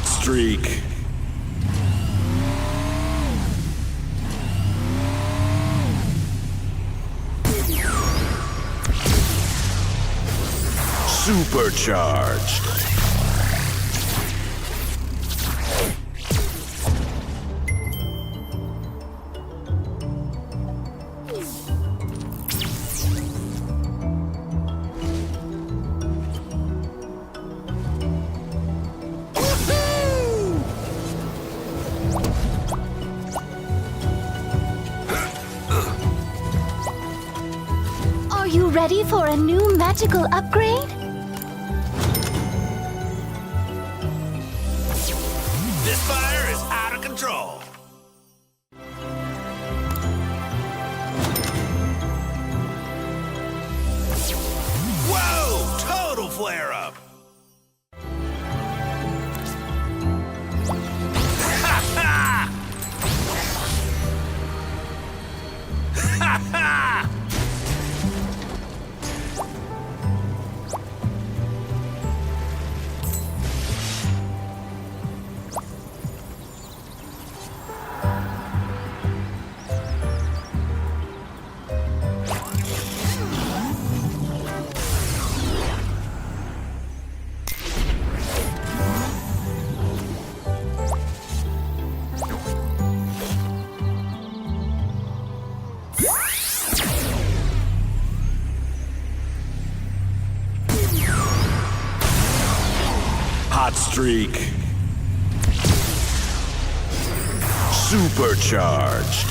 Hot streak. Supercharged. Are you ready for a new magical upgrade? This fire is out of control. Whoa! Total flare-up! Ha ha! Ha ha! Hot streak. Supercharged.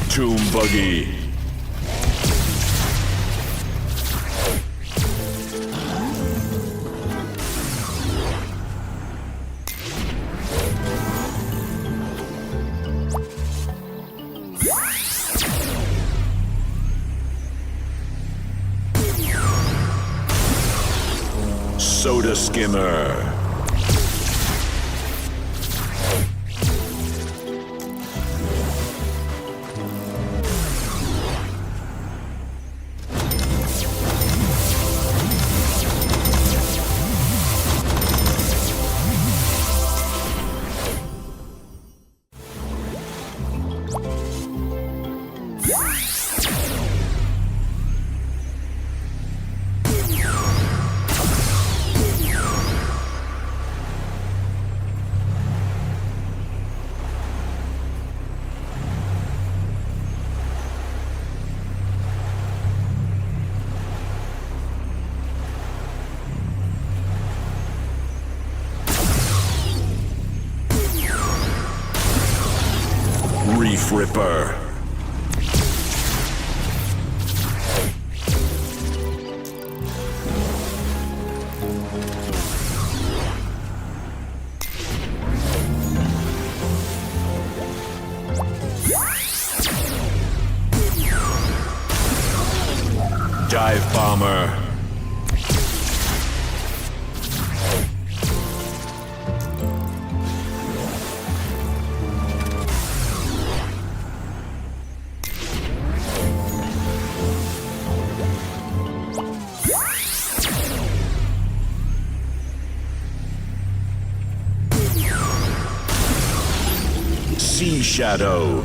Tomb buggy. Soda skimmer. Reef Ripper. Dive bomber. Sea Shadow.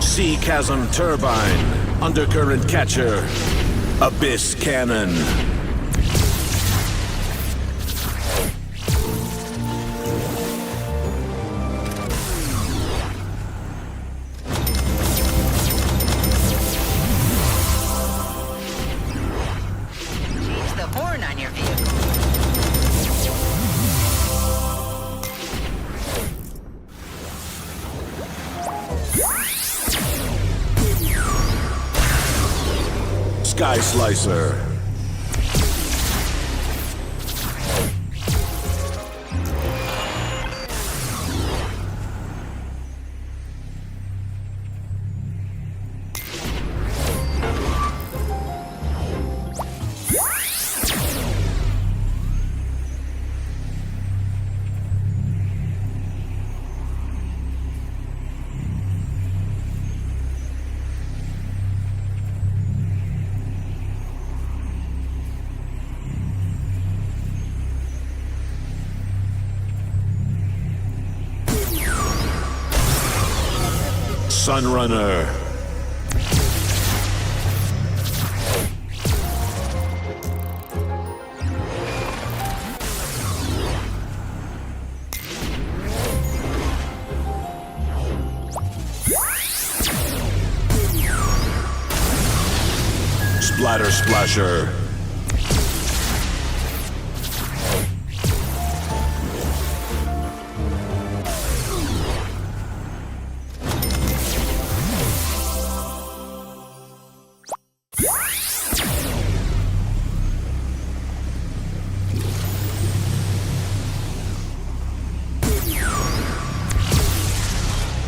Sea Chasm Turbine. Undercurrent Catcher. Abyss Cannon. Change the horn on your vehicle. Sky Slicer. Sunrunner. Splatter Splasher.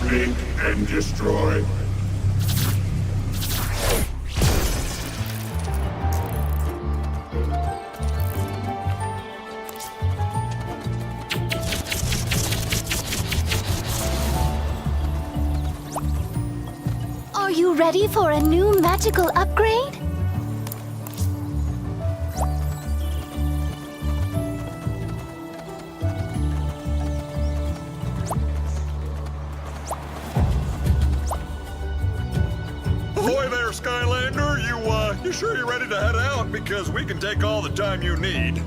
Blink and destroy. Are you ready for a new magical upgrade? Ahoy there, Skylander! You sure you're ready to head out? Because we can take all the time you need.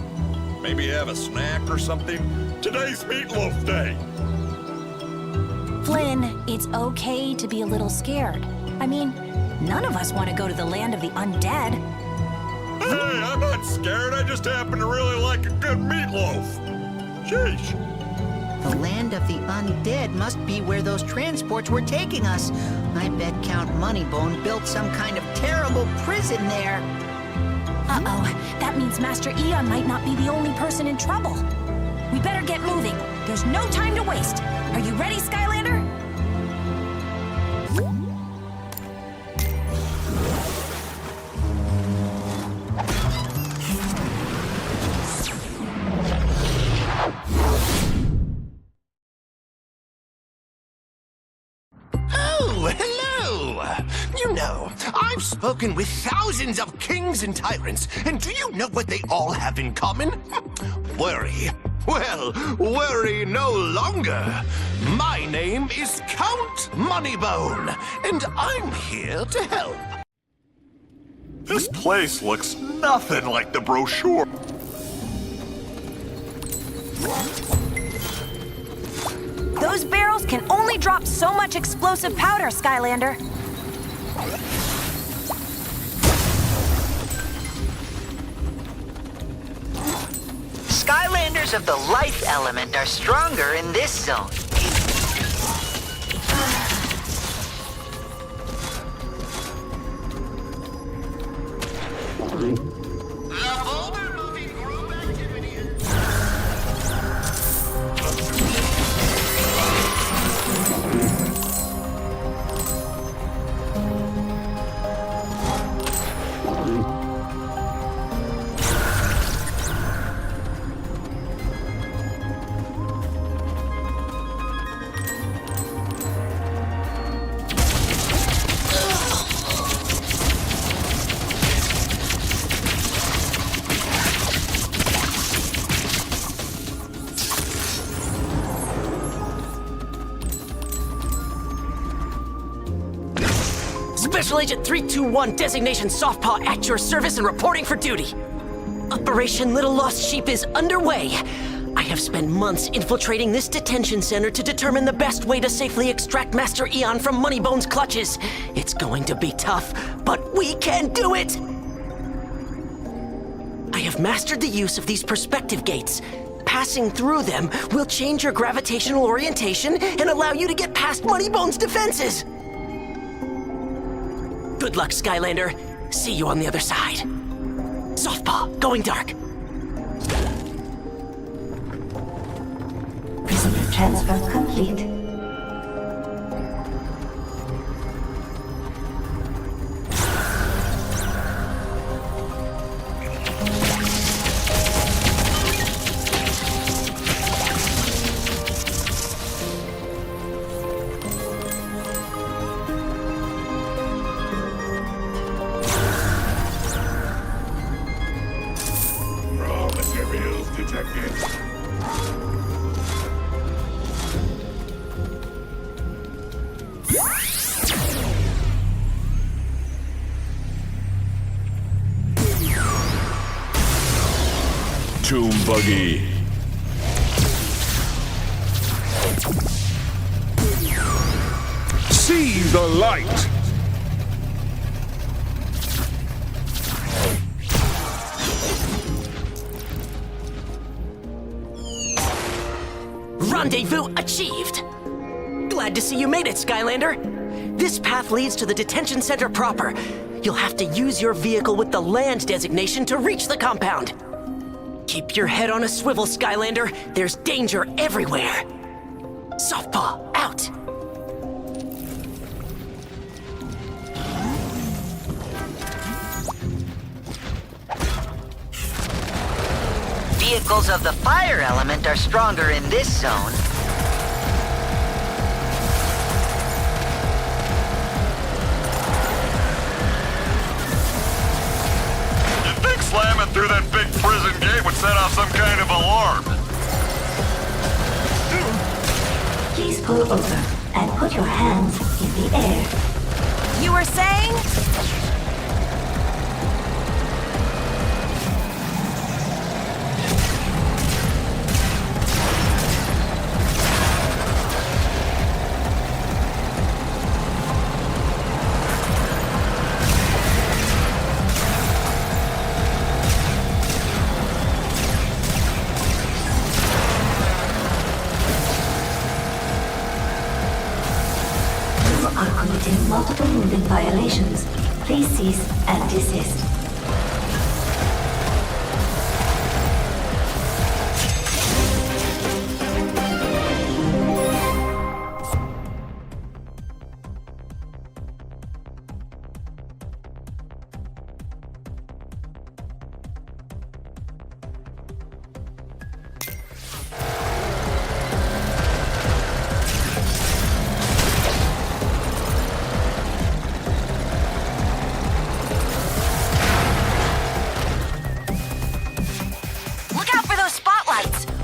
Maybe have a snack or something? Today's Meatloaf Day. Flynn, it's okay to be a little scared. I mean, none of us want to go to the land of the undead. Hey, I'm not scared. I just happen to really like a good meatloaf. Sheesh. The land of the undead must be where those transports were taking us. I bet Count Moneybone built some kind of terrible prison there. Uh-oh, that means Master Eon might not be the only person in trouble. We better get moving. There's no time to waste. Are you ready, Skylander? Oh, hello! You know, I've spoken with thousands of kings and tyrants, and do you know what they all have in common? Worry. Well, worry no longer. My name is Count Moneybone, and I'm here to help. This place looks nothing like the brochure. Those barrels can only drop so much explosive powder, Skylander. Skylanders of the life element are stronger in this zone. The boulder moving group activity. Special Agent 321, designation Softpaw at your service and reporting for duty. Operation Little Lost Sheep is underway. I have spent months infiltrating this detention center to determine the best way to safely extract Master Eon from Moneybone's clutches. It's going to be tough, but we can do it! I have mastered the use of these perspective gates. Passing through them will change your gravitational orientation and allow you to get past Moneybone's defenses. Good luck, Skylander. See you on the other side. Softpaw, going dark. Prisoner transfer complete. Raw materials detected. Tomb Buggy. See the light. Rendezvous achieved! Glad to see you made it, Skylander. This path leads to the detention center proper. You'll have to use your vehicle with the land designation to reach the compound. Keep your head on a swivel, Skylander. There's danger everywhere. Softpaw, out! Vehicles of the fire element are stronger in this zone. You'd think slamming through that big prison gate would set off some kind of alarm. Please pull over and put your hands in the air. You were saying? Are committing multiple movement violations. Please cease and desist.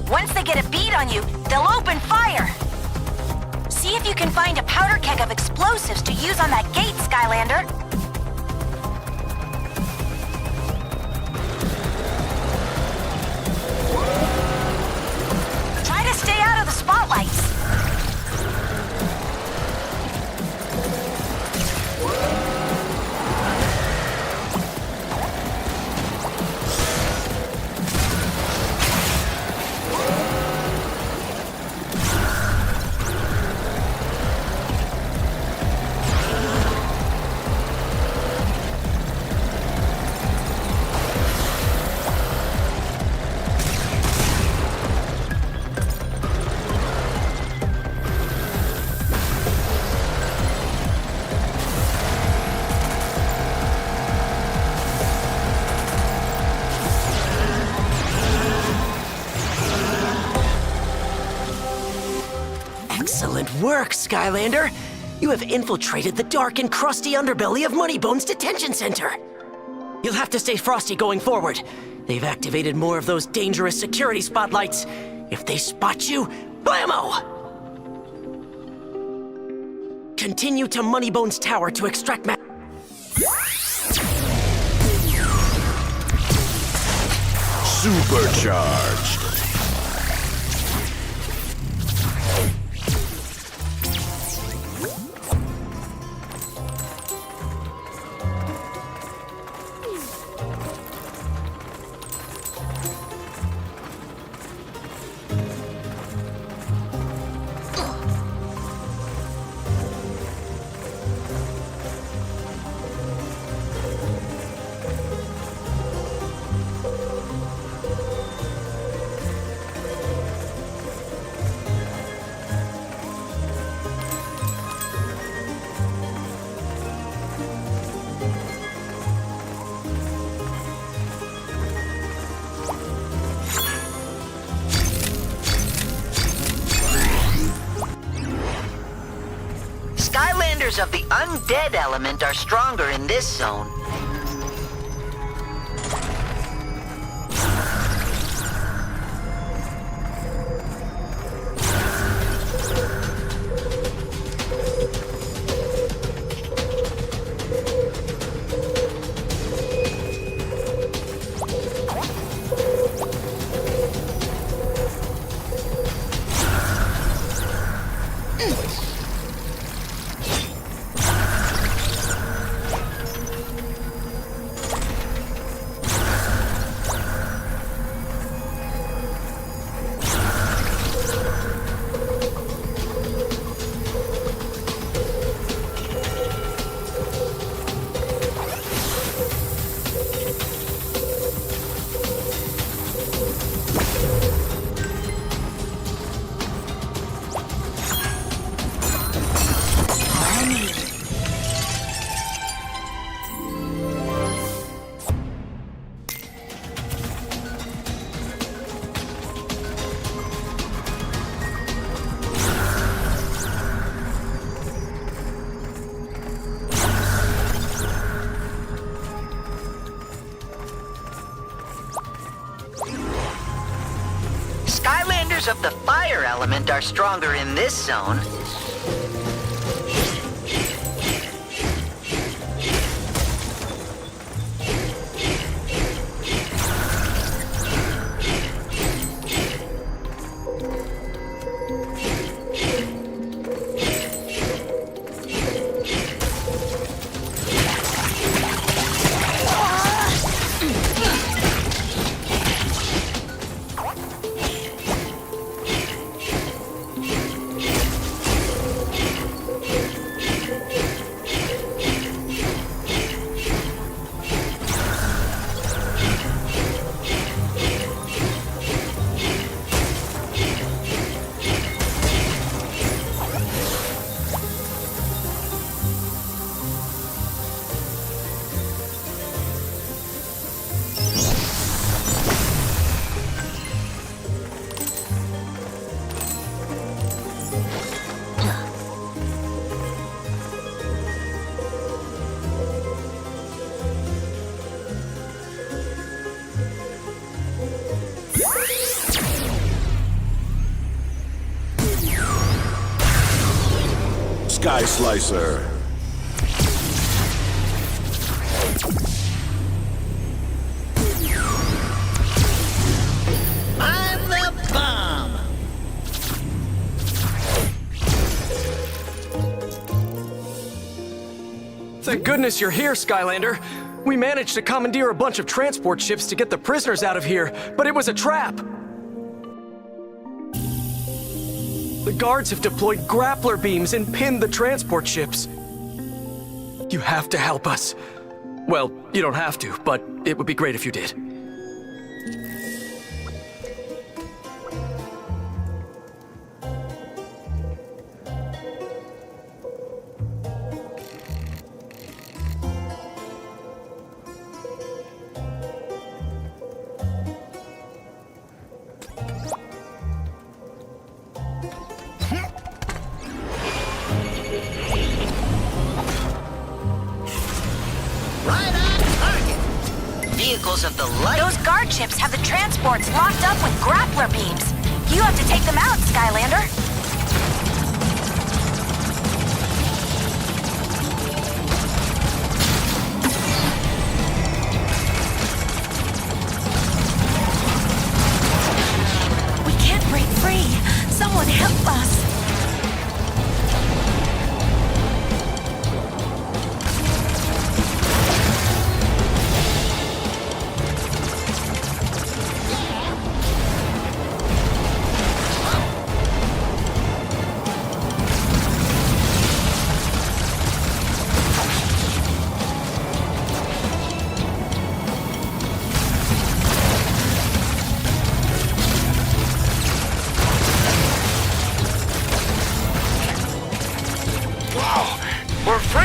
Once they get a bead on you, they'll open fire. See if you can find a powder keg of explosives to use on that gate, Skylander. Try to stay out of the spotlights. Excellent work, Skylander! You have infiltrated the dark and crusty underbelly of Moneybone's detention center. You'll have to stay frosty going forward. They've activated more of those dangerous security spotlights. If they spot you, blammo! Continue to Moneybone's tower to extract Supercharged. Skylanders of the undead element are stronger in this zone. powers of the fire element are stronger in this zone. Sky Slicer. I'm the bomb! Thank goodness you're here, Skylander. We managed to commandeer a bunch of transport ships to get the prisoners out of here, but it was a trap. The guards have deployed grappler beams and pinned the transport ships. You have to help us. Well, you don't have to, but it would be great if you did. Vehicles of the light. Those guard ships have the transports locked up with grappler beams. You have to take them out, Skylander. We can't break free. Someone help us. We're free!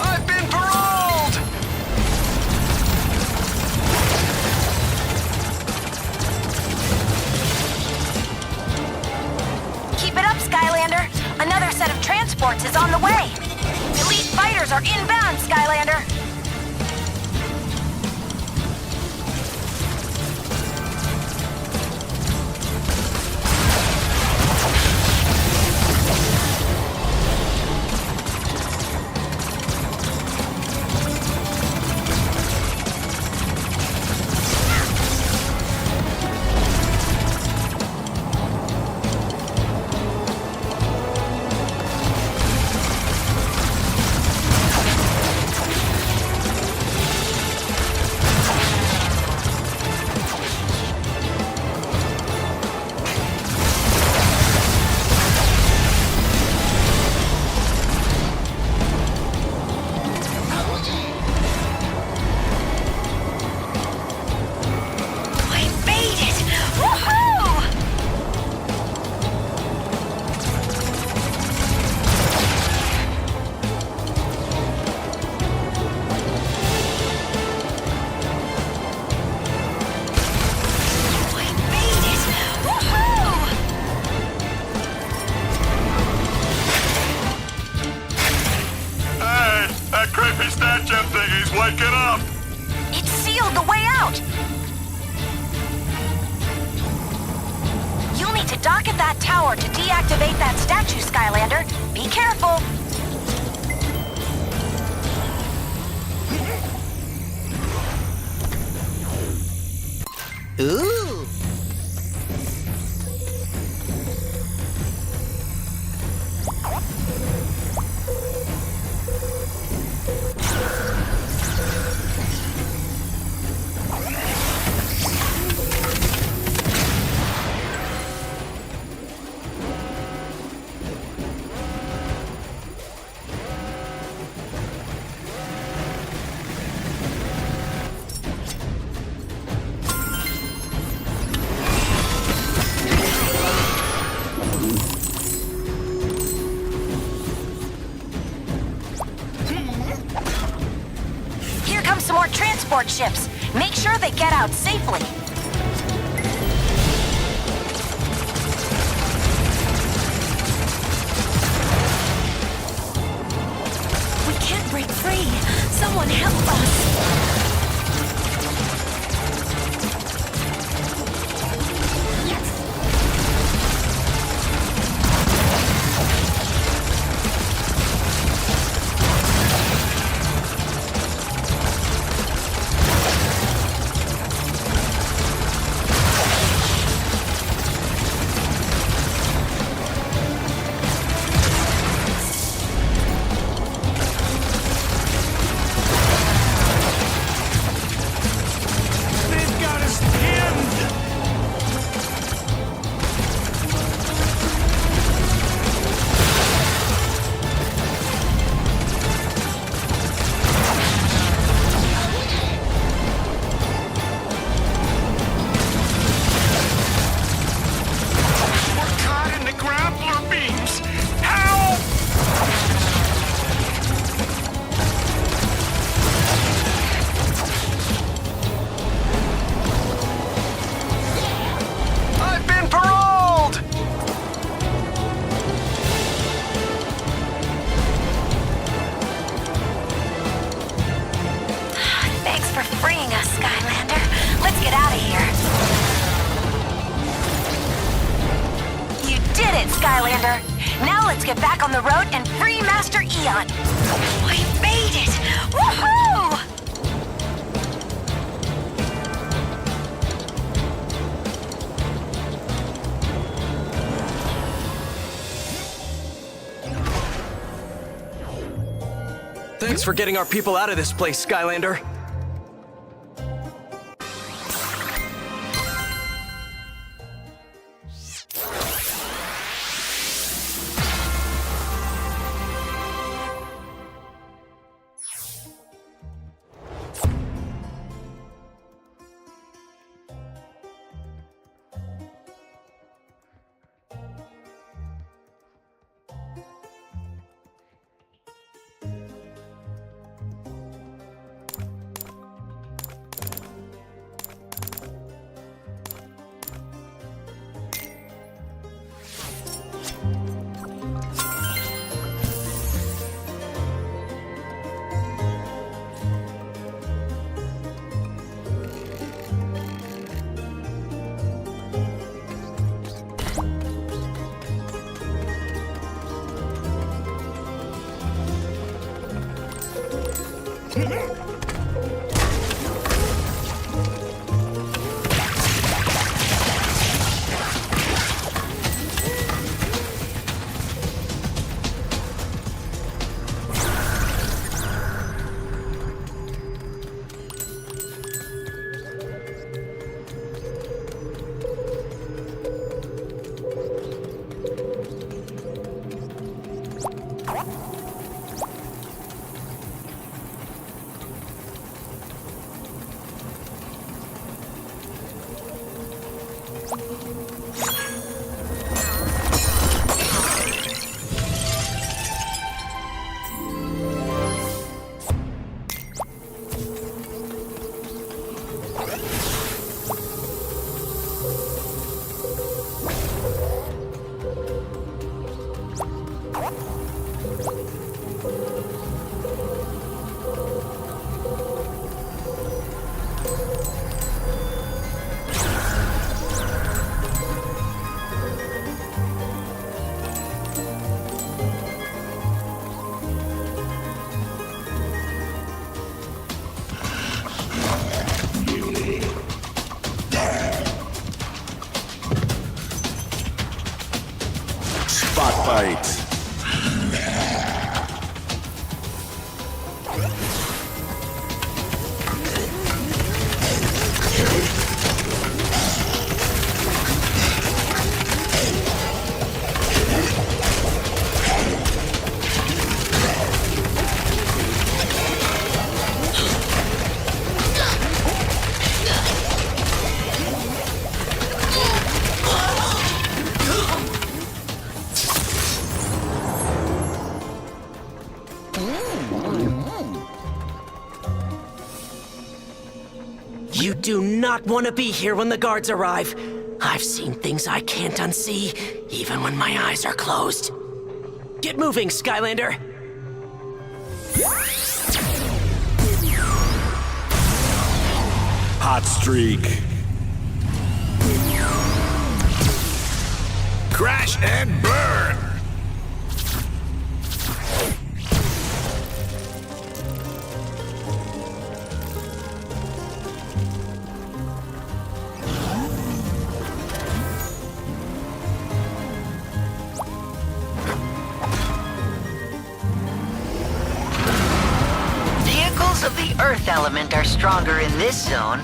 I've been paroled! Keep it up, Skylander. Another set of transports is on the way. Elite fighters are inbound, Skylander. want. You'll need to dock at that tower to deactivate that statue, Skylander. Be careful. Ooh. Here come some more transport ships. Make sure they get out safely. We can't break free. Someone help us. For freeing us, Skylander. Let's get out of here. You did it, Skylander. Now let's get back on the road and free Master Eon. We made it! Woohoo! Thanks for getting our people out of this place, Skylander. Spot bite. You do not want to be here when the guards arrive. I've seen things I can't unsee, even when my eyes are closed. Get moving, Skylander! Hot streak. Crash and burn! Vehicles of the Earth element are stronger in this zone.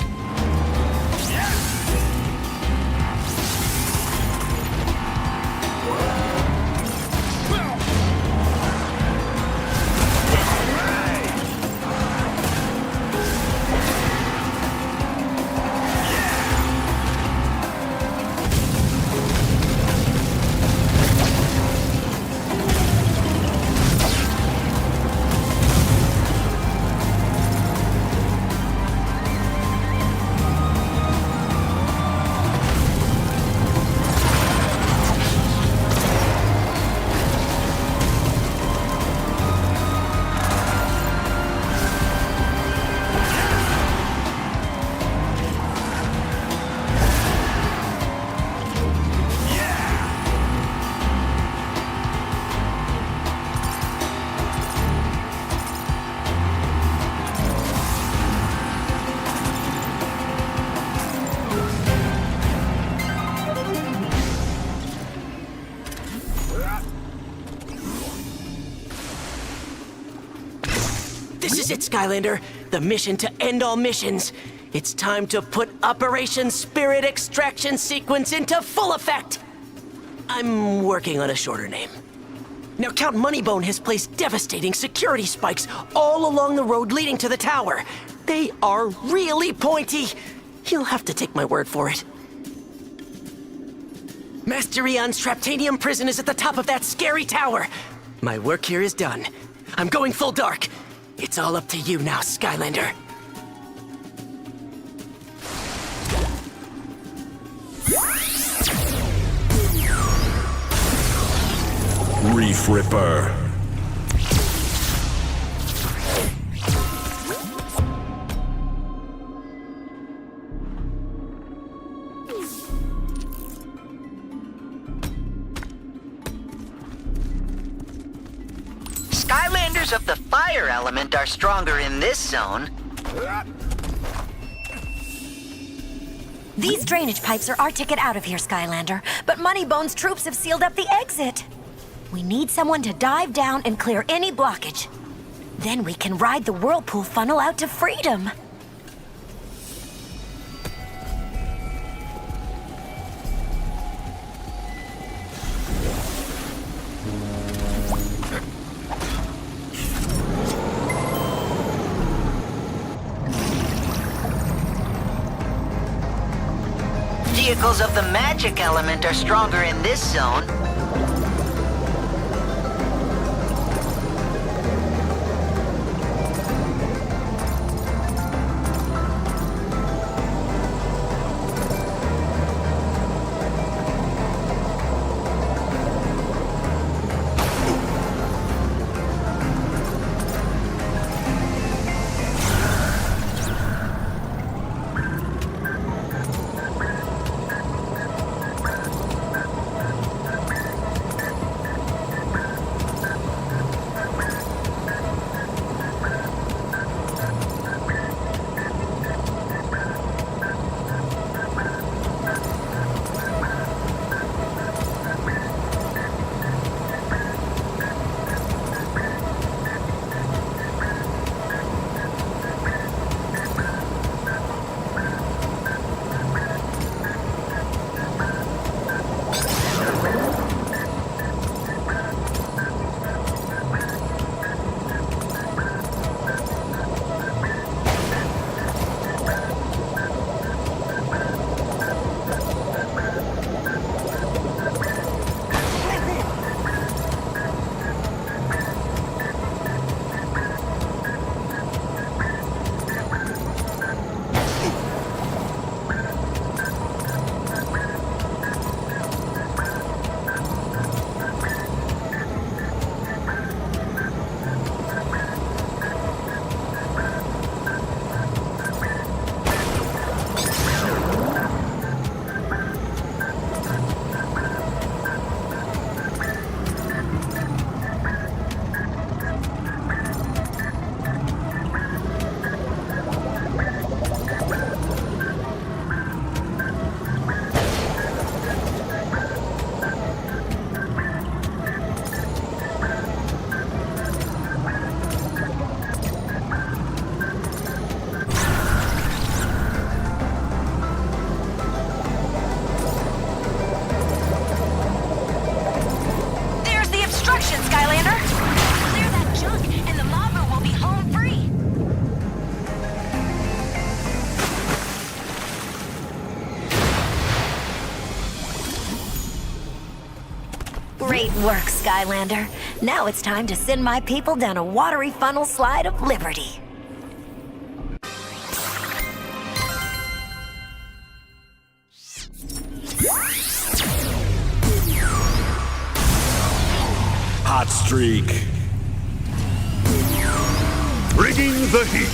This is it, Skylander. The mission to end all missions. It's time to put Operation Spirit Extraction Sequence into full effect. I'm working on a shorter name. Now, Count Moneybone has placed devastating security spikes all along the road leading to the tower. They are really pointy. You'll have to take my word for it. Master Eon's Traptanium prison is at the top of that scary tower. My work here is done. I'm going full dark. It's all up to you now, Skylander. Reef Ripper. Skylanders of the fire element are stronger in this zone. These drainage pipes are our ticket out of here, Skylander, but Moneybone's troops have sealed up the exit. We need someone to dive down and clear any blockage. Then we can ride the whirlpool funnel out to freedom. Vehicles of the magic element are stronger in this zone. Great work, Skylander. Now it's time to send my people down a watery funnel slide of liberty. Hot streak. Bringing the heat.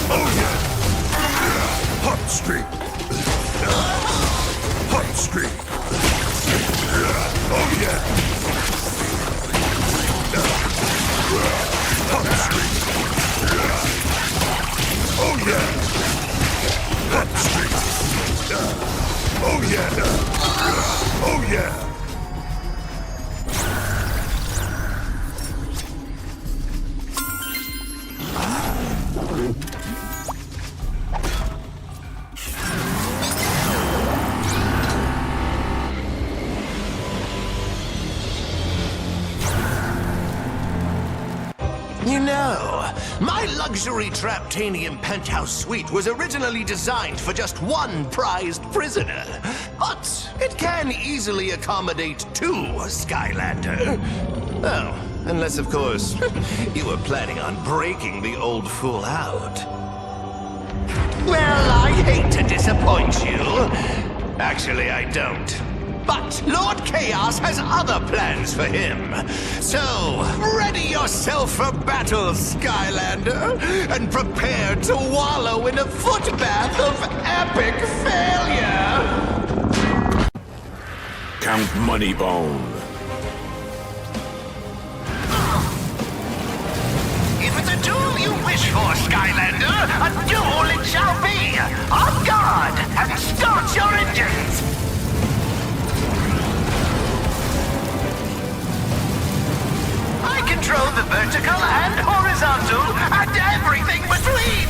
Oh yeah! Hot streak. Hot streak. Oh yeah. Hot streak. Oh yeah. Hot streak. Oh yeah. Oh yeah. You know, my luxury Traptanium penthouse suite was originally designed for just one prized prisoner. But it can easily accommodate two, Skylander. Oh, unless, of course, you were planning on breaking the old fool out. Well, I hate to disappoint you. Actually, I don't. But Lord Chaos has other plans for him. So, ready yourself for battle, Skylander, and prepare to wallow in a footbath of epic failure. Count Moneybone. If it's a duel you wish for, Skylander, a duel it shall be! On guard, and start your engines! I control the vertical and horizontal, and everything between!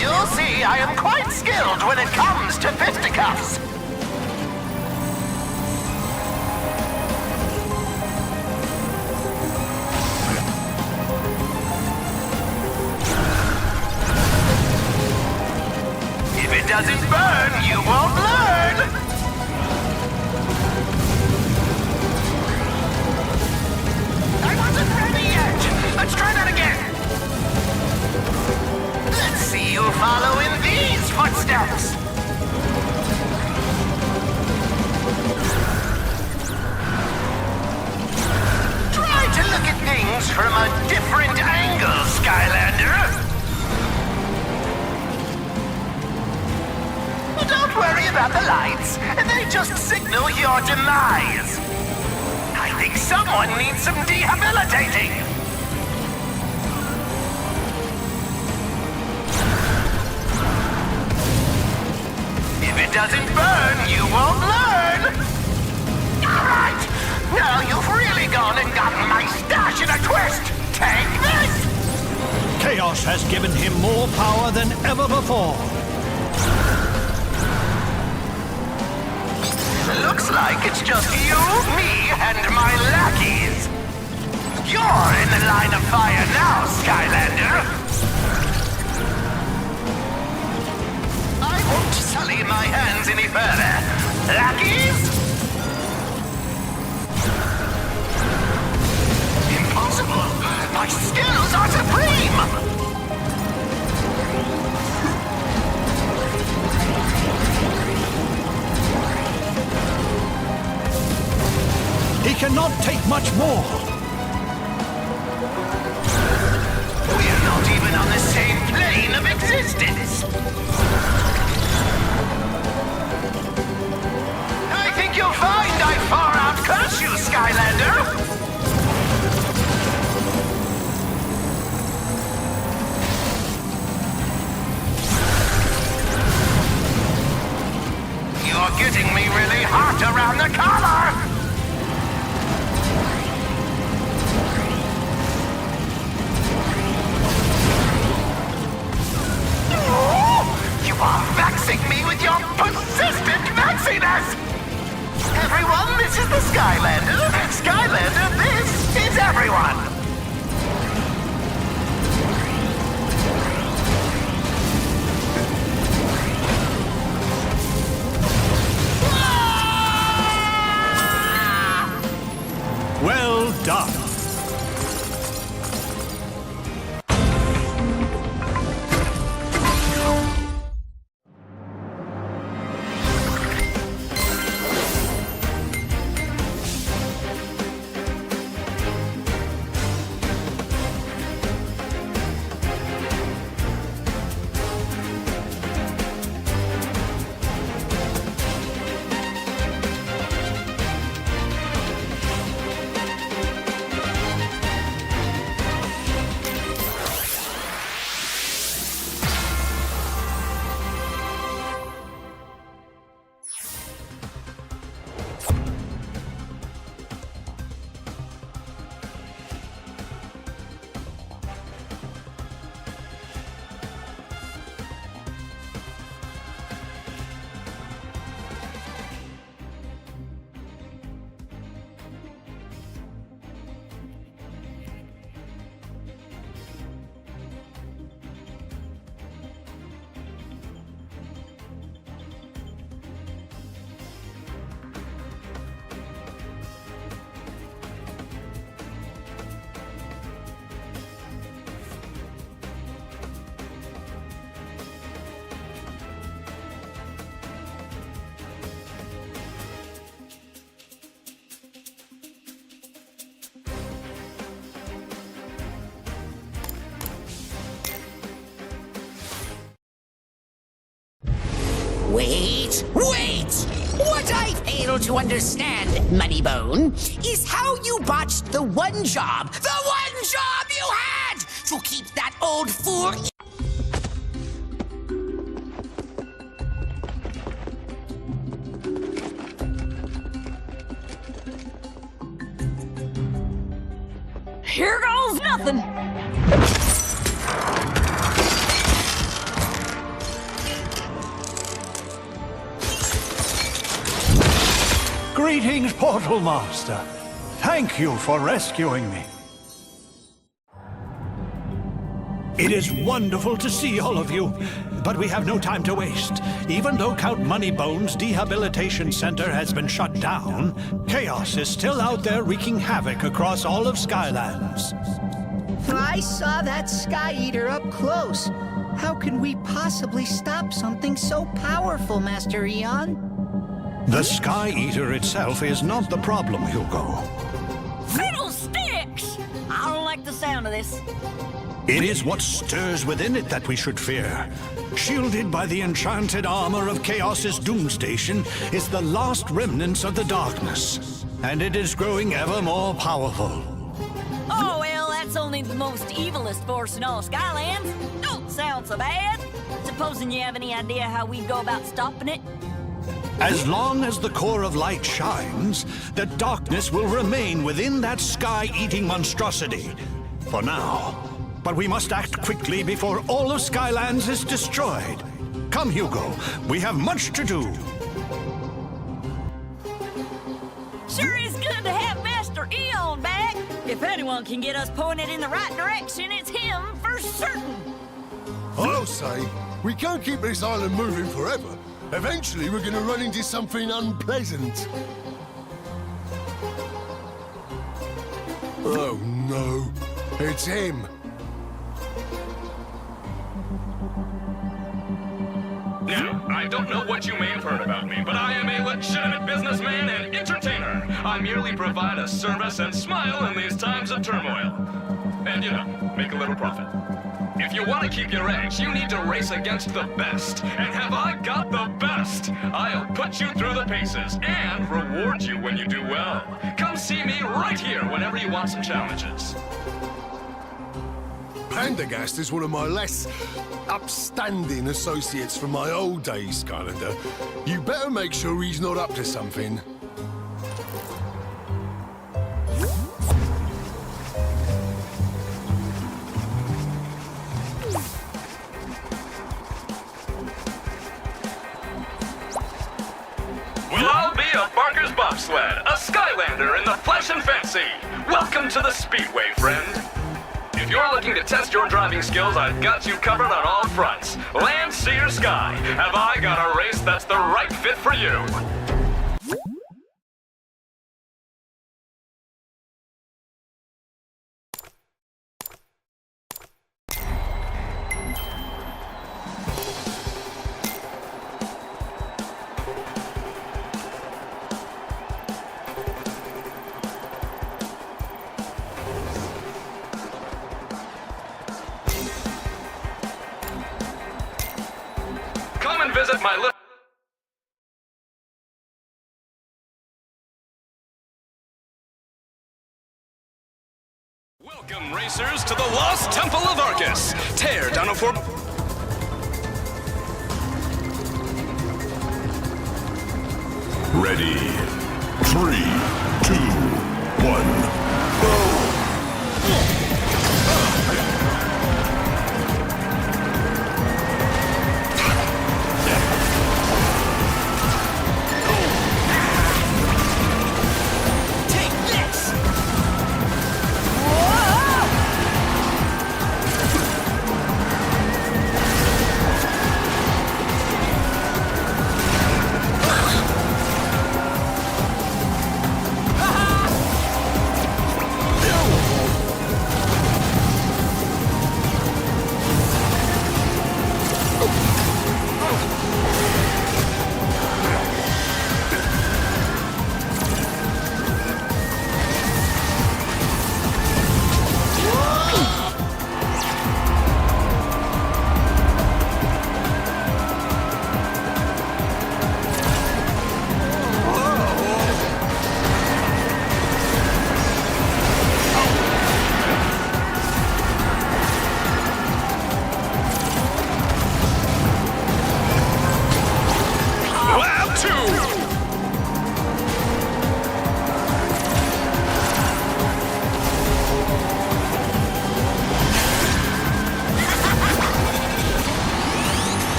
You'll see I am quite skilled when it comes to fisticuffs! If it doesn't burn, you won't learn! I wasn't ready yet! Let's try that again! Let's see you follow in these footsteps! Try to look at things from a different angle, Skylander! Don't worry about the lights. They just signal your demise. I think someone needs some rehabilitating. If it doesn't burn, you won't learn. Chaos has given him more power than ever before. Looks like it's just you, me, and my lackeys. You're in the line of fire now, Skylander. I won't sully my hands any further. Lackeys? Impossible! My skills are supreme! He cannot take much more. We're not even on the same plane of existence. I think you'll find I far outcurse you, Skylander. You're getting me really hot around the collar. You are vexing me with your persistent vexiness! Everyone, this is the Skylander. Skylander, this is everyone! Well done. Wait! What I fail to understand, Moneybone, is how you botched the one job you had to keep that old fool. Here goes nothing. Greetings, Portal Master. Thank you for rescuing me. It is wonderful to see all of you, but we have no time to waste. Even though Count Moneybone's Dehabilitation Center has been shut down, Chaos is still out there wreaking havoc across all of Skylands. I saw that Sky Eater up close. How can we possibly stop something so powerful, Master Eon? The Sky Eater itself is not the problem, Hugo. Fiddlesticks! I don't like the sound of this. It is what stirs within it that we should fear. Shielded by the enchanted armor of Chaos's Doom Station is the last remnants of the darkness, and it is growing ever more powerful. Oh, well, that's only the most evilest force in all Skylands. Don't sound so bad. Supposing you have any idea how we go about stopping it? As long as the core of light shines, the darkness will remain within that sky-eating monstrosity. For now. but we must act quickly before all of Skylands is destroyed. Come, Hugo. We have much to do. Sure is good to have Master Eon back. If anyone can get us pointed in the right direction, it's him for certain. I'll say, we can't keep this island moving forever. Eventually, we're gonna run into something unpleasant. Oh no, it's him. Now, I don't know what you may have heard about me, but I am a legitimate businessman and entertainer. I merely provide a service and smile in these times of turmoil. And, you know, make a little profit. If you want to keep your edge, you need to race against the best. And have I got the best? I'll put you through the paces and reward you when you do well. Come see me right here whenever you want some challenges. Pandagast is one of my less upstanding associates from my old days, Skylander. You better make sure he's not up to something. We'll all be a Barker's bobsled, a Skylander in the flesh and fancy. Welcome to the Speedway, friend. If you're looking to test your driving skills, I've got you covered on all fronts. Land, sea, or sky. Have I got a race that's the right fit for you? Come and visit my little... Welcome, racers, to the Lost Temple of Arcus. Tear down a Ready. 3, 2, 1. Go!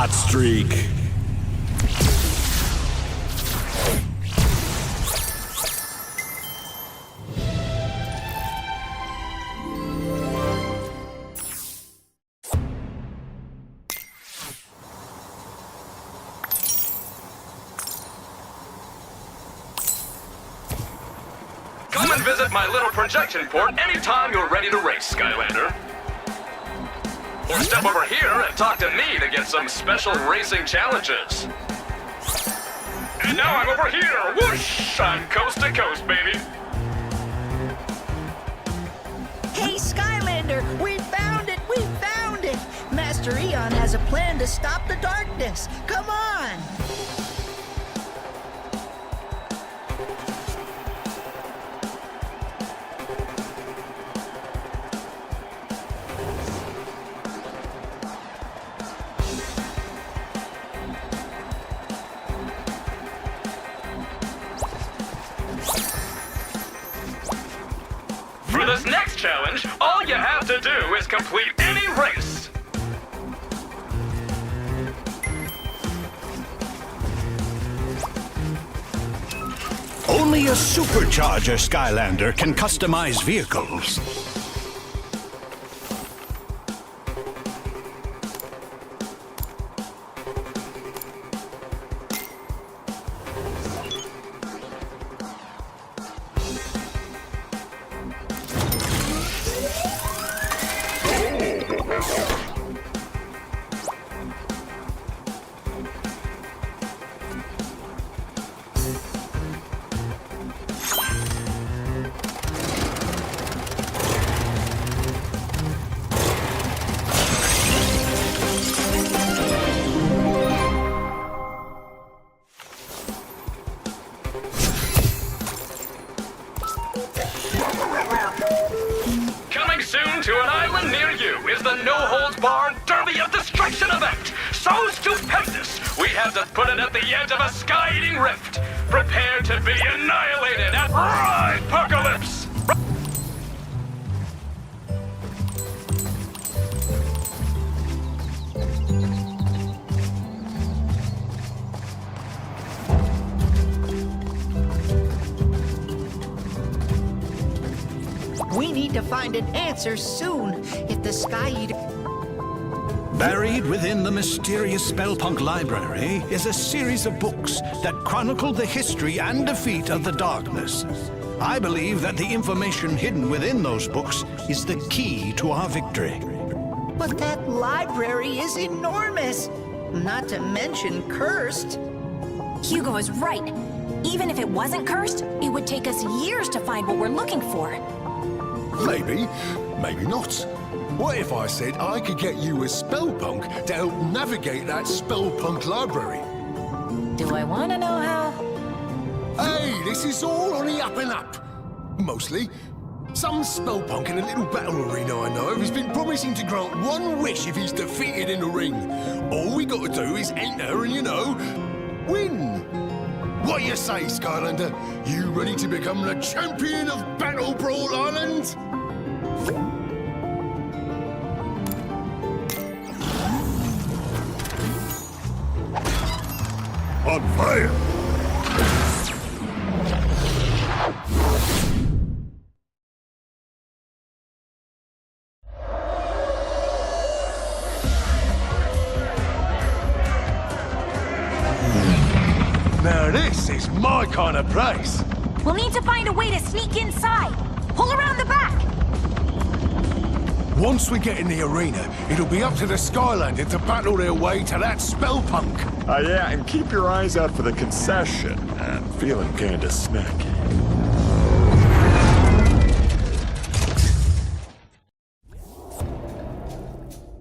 hot streak. Come and visit my little projection port anytime you're ready to race, Skylander. Or step over here and talk to me to get some special racing challenges. And now I'm over here! Whoosh! I'm coast to coast, baby! Hey, Skylander, we found it! We found it! Master Eon has a plan to stop the darkness. Come on! For this next challenge, all you have to do is complete any race. Only a supercharger Skylander can customize vehicles. Coming soon to an island near you is the no-holds-barred Derby of Destruction event. So stupendous, we had to put it at the edge of a sky-eating rift. Prepare to be annihilated at Ride-Pocalypse! We need to find an answer soon. If the Sky Eater... Buried within the mysterious Spellpunk Library is a series of books that chronicle the history and defeat of the darkness. I believe that the information hidden within those books is the key to our victory. But that library is enormous. Not to mention cursed. Hugo is right. Even if it wasn't cursed, it would take us years to find what we're looking for. Maybe, maybe not. What if I said I could get you a Spellpunk to help navigate that Spellpunk library? Do I want to know how? Hey, this is all on the up and up. Mostly. Some Spellpunk in a little battle arena I know of has been promising to grant one wish if he's defeated in the ring. All we got to do is enter and, you know, win. What do you say, Skylander? You ready to become the champion of Battle Brawl Island? On fire! Now this is my kind of place. We'll need to find a way to sneak inside. Pull around the back. Once we get in the arena, it'll be up to the Skylander to battle their way to that Spellpunk. Yeah, and keep your eyes out for the concession. I'm feeling kinda snacky.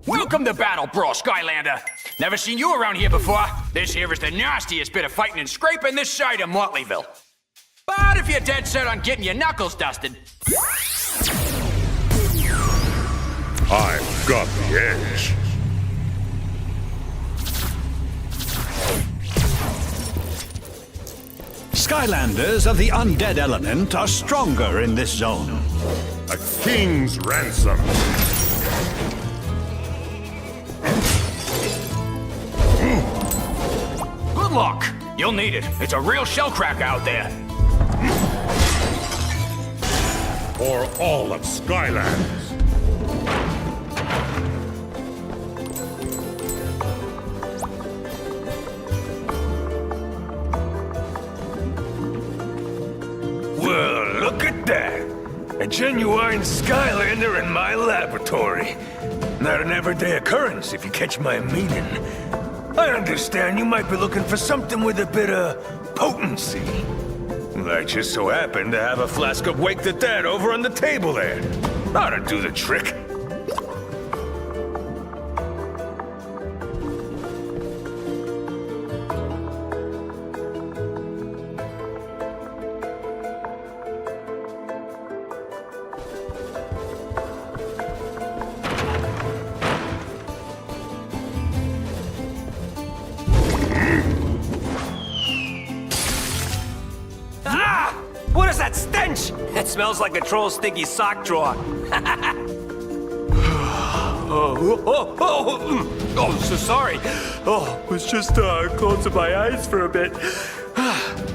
Welcome to Battle Brawl, Skylander. Never seen you around here before. This here is the nastiest bit of fighting and scraping this side of Motleyville. But if you're dead set on getting your knuckles dusted... I've got the edge. Skylanders of the undead element are stronger in this zone. A king's ransom. Good luck. You'll need it. It's a real shellcracker out there. For all of Skylanders. Well, look at that. A genuine Skylander in my laboratory. Not an everyday occurrence, if you catch my meaning. I understand you might be looking for something with a bit of potency. I just so happen to have a flask of Wake the Dead over on the table there. Ought to do the trick. What is that stench? It smells like a troll's stinky sock drawer. Oh, so sorry. Oh, was just closing my eyes for a bit.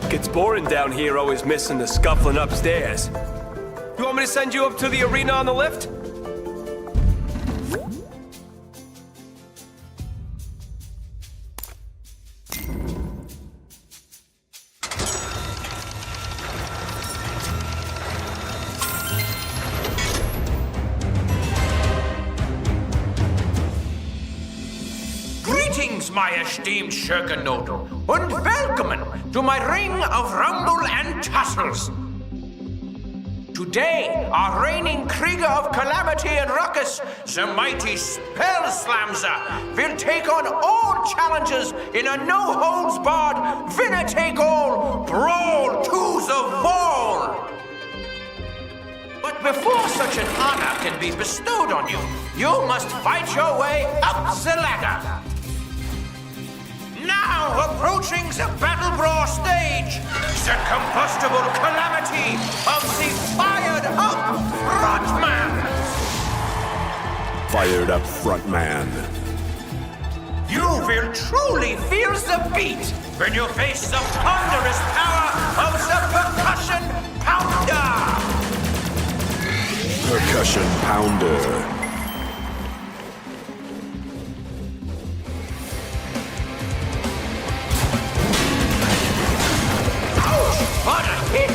Gets boring down here, always missing the scuffling upstairs. You want me to send you up to the arena on the lift? Greetings, my esteemed Shurkenodle, and welcome to my ring of rumble and tussles. Today, our reigning Krieger of Calamity and Ruckus, the mighty Spellslamzer, will take on all challengers in a no-holds-barred, winner-take-all, brawl to the wall. But before such an honor can be bestowed on you, you must fight your way up the ladder. Now approaching the Battle Brawl stage, the combustible calamity of the Fired Up Frontman! Fired Up Frontman. You will truly feel the beat when you face the ponderous power of the Percussion Pounder! Percussion Pounder. What a hit!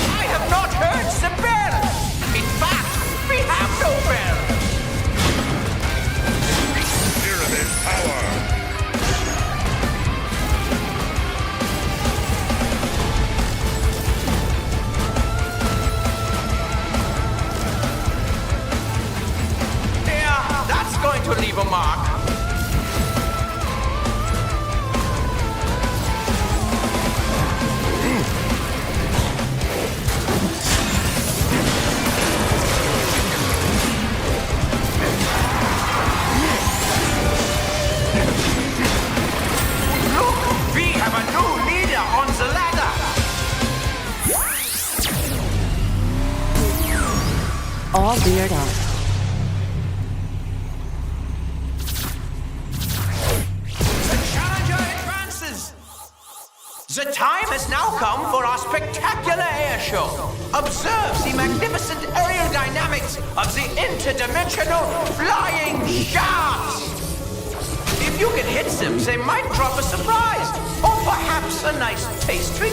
I have not heard the bell! In fact, we have no bell! Pyramid power. Going to leave a mark. Look, we have a new leader on the ladder. All geared up. The time has now come for our spectacular air show. Observe the magnificent aerial dynamics of the interdimensional flying shafts. If you can hit them, they might drop a surprise, or perhaps a nice pastry.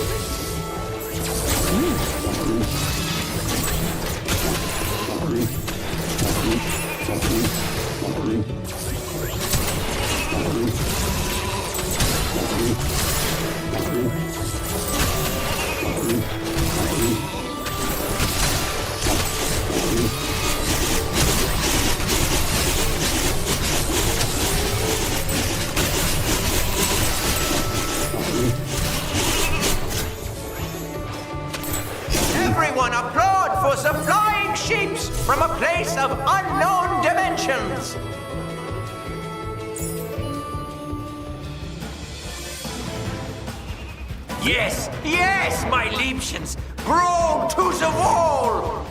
Everyone applaud for the flying sheeps from a place of unknown dimensions. Yes, yes, my Liebchens! Brawl to the wall!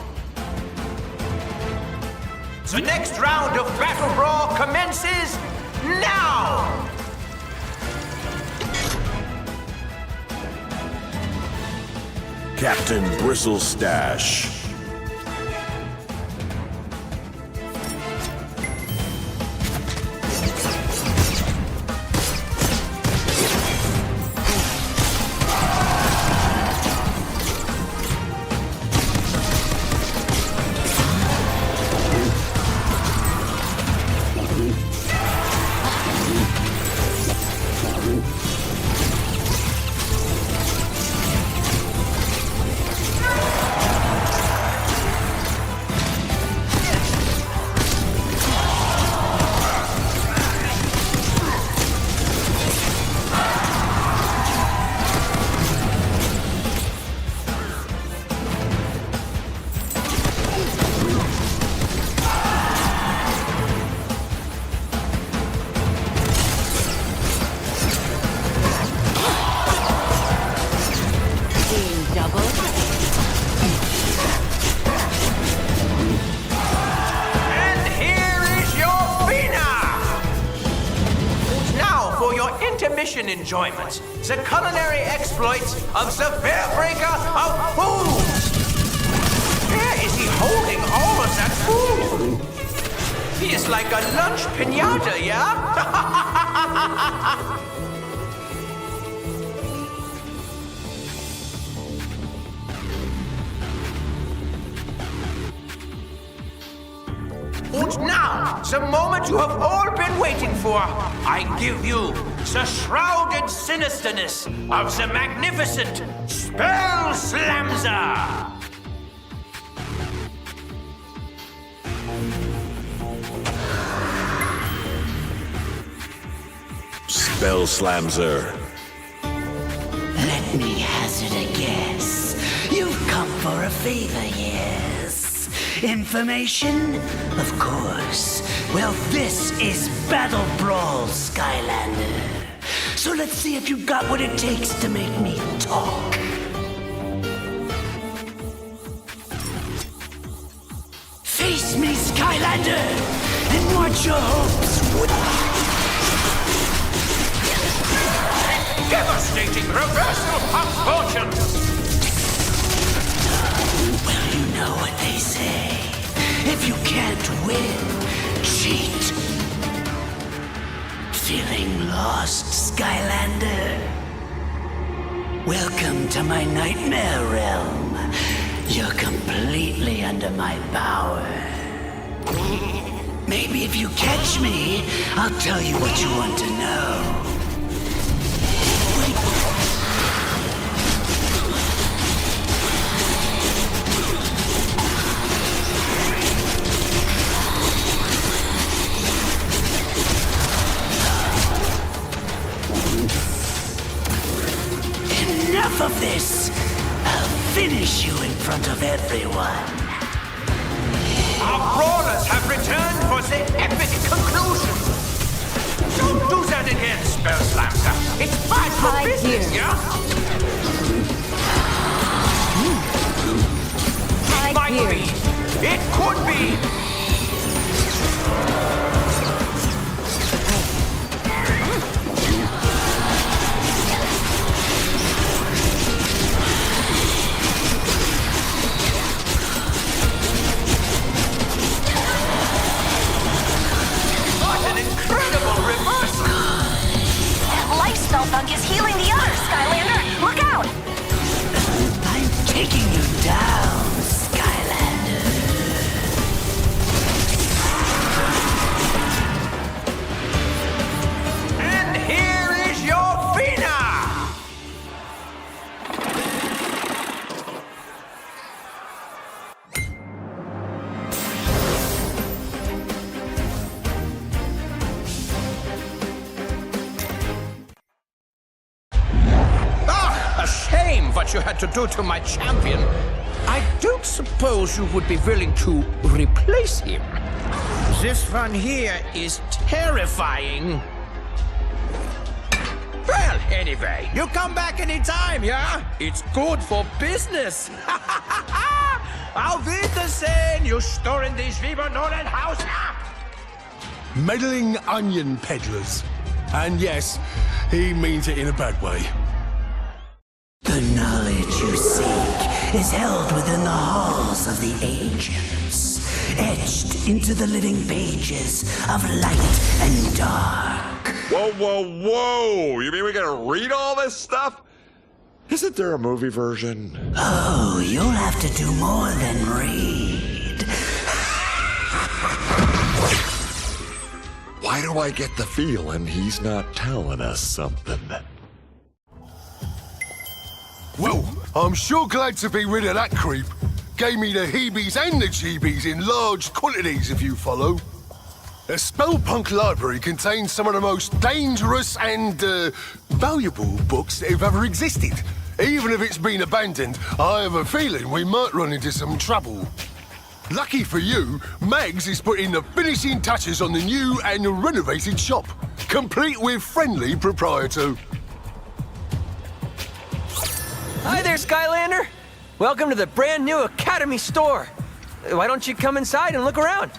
The next round of Battle Brawl commences now! Captain Bristlestash. Enjoyment, the culinary exploits of the Bearbreaker of Foods! Where is he holding all of that food? He is like a lunch pinata, yeah? And now, the moment you have all been waiting for, I give you the shrouded sinisterness of the magnificent Spell Slamzer! Spell Slamzer. Let me hazard a guess. You've come for a favor, yes? Information? Of course. Well, this is Battle Brawl, Skylander. So let's see if you've got what it takes to make me talk. Face me, Skylander, and watch your hopes. Devastating reversal of fortunes! Well, you know what they say. If you can't win, cheat. Feeling lost, Skylander? Welcome to my nightmare realm. You're completely under my power. Maybe if you catch me, I'll tell you what you want to know. Enough of this! I'll finish you in front of everyone. Our brawlers have returned for the epic conclusion! Don't do that again, Spell Slamzer! It's bad for business, yeah? It might be! It could be! Spellfunk is healing the others, Skylander! Look out! I'm taking you down, Skylander. And here is your Fina! What you had to do to my champion. I don't suppose you would be willing to replace him. This one here is terrifying. Well, Anyway, you come back anytime, yeah? It's good for business. Auf Wiedersehen, you stören dich wie man nur ein Haus ab. Meddling onion peddlers. And yes, he means it in a bad way. The knowledge you seek is held within the halls of the ancients, etched into the living pages of light and dark. Whoa, whoa, whoa! You mean we gotta read all this stuff? Isn't there a movie version? Oh, you'll have to do more than read. Why do I get the feeling he's not telling us something? Well, I'm sure glad to be rid of that creep. Gave me the heebies and the jeebies in large quantities, if you follow. The Spellpunk Library contains some of the most dangerous and, valuable books that have ever existed. Even if it's been abandoned, I have a feeling we might run into some trouble. Lucky for you, Mags is putting the finishing touches on the new and renovated shop, complete with friendly proprietor. Hi there, Skylander! Welcome to the brand new Academy store. Why don't you come inside and look around?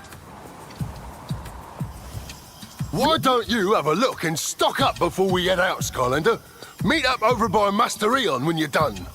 Why don't you have a look and stock up before we head out, Skylander? Meet up over by Master Eon when you're done.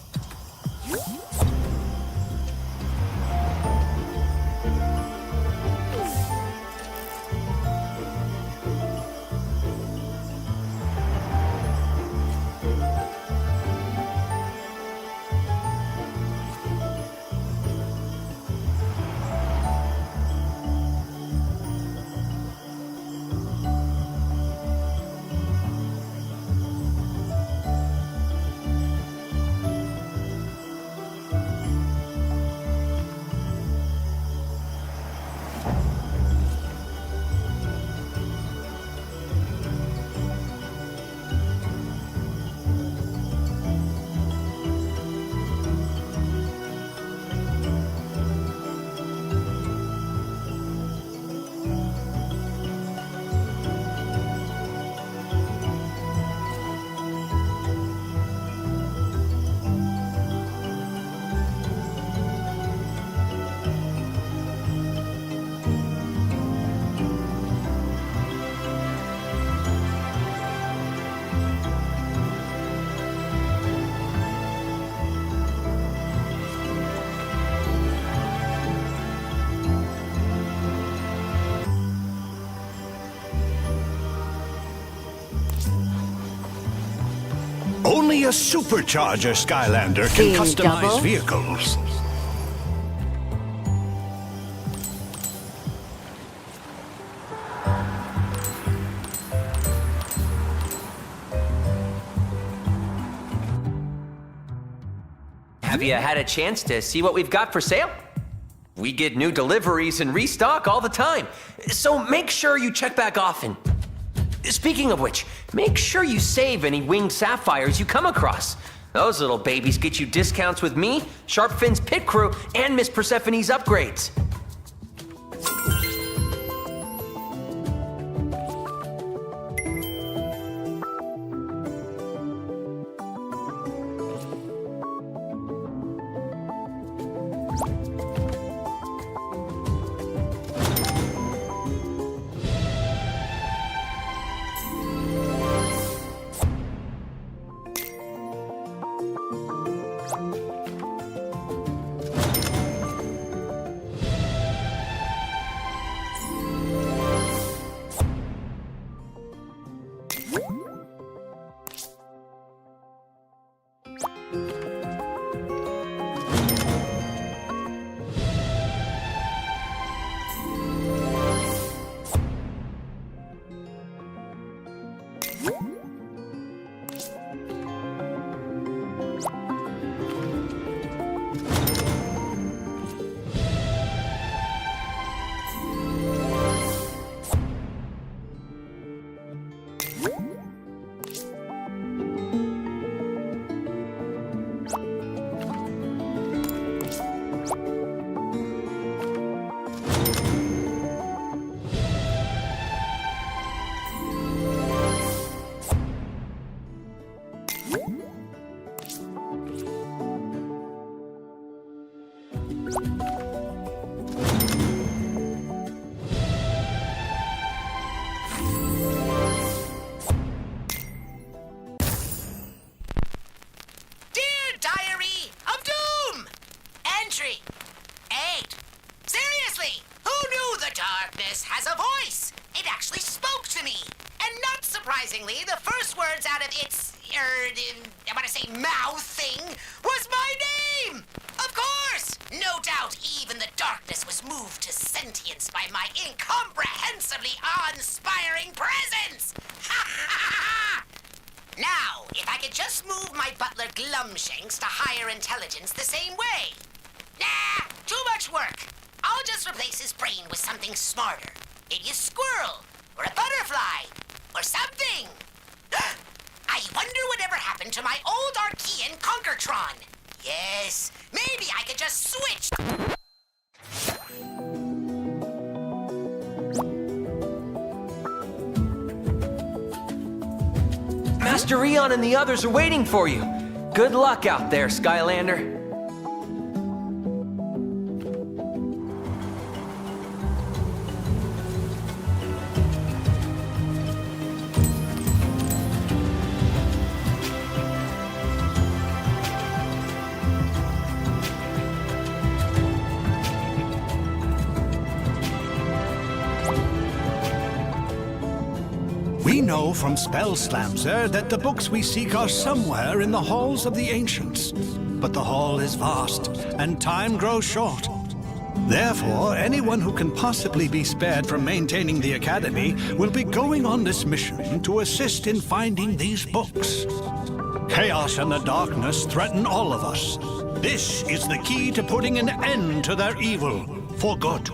Only a supercharger Skylander can Being customize double? vehicles. Have you had a chance to see what we've got for sale? We get new deliveries and restock all the time, so make sure you check back often. Speaking of which, make sure you save any winged sapphires you come across. Those little babies get you discounts with me, Sharpfin's pit crew, and Miss Persephone's upgrades. darkness has a voice. It actually spoke to me. And not surprisingly, the first words out of its, I want to say mouth thing, was my name. Of course. No doubt even the darkness was moved to sentience by my incomprehensibly awe-inspiring presence. Ha ha ha! Now, if I could just move my butler Glumshanks to higher intelligence the same way. Nah, too much work. I'll just replace his brain with something smarter. Maybe a squirrel, or a butterfly, or something. I wonder whatever happened to my old Archean Conkertron. Yes, maybe I could just switch. Master Eon and the others are waiting for you. Good luck out there, Skylander. We know from Spellslamzer that the books we seek are somewhere in the halls of the ancients. But the hall is vast, and time grows short. Therefore, anyone who can possibly be spared from maintaining the Academy will be going on this mission to assist in finding these books. Chaos and the darkness threaten all of us. This is the key to putting an end to their evil, for good.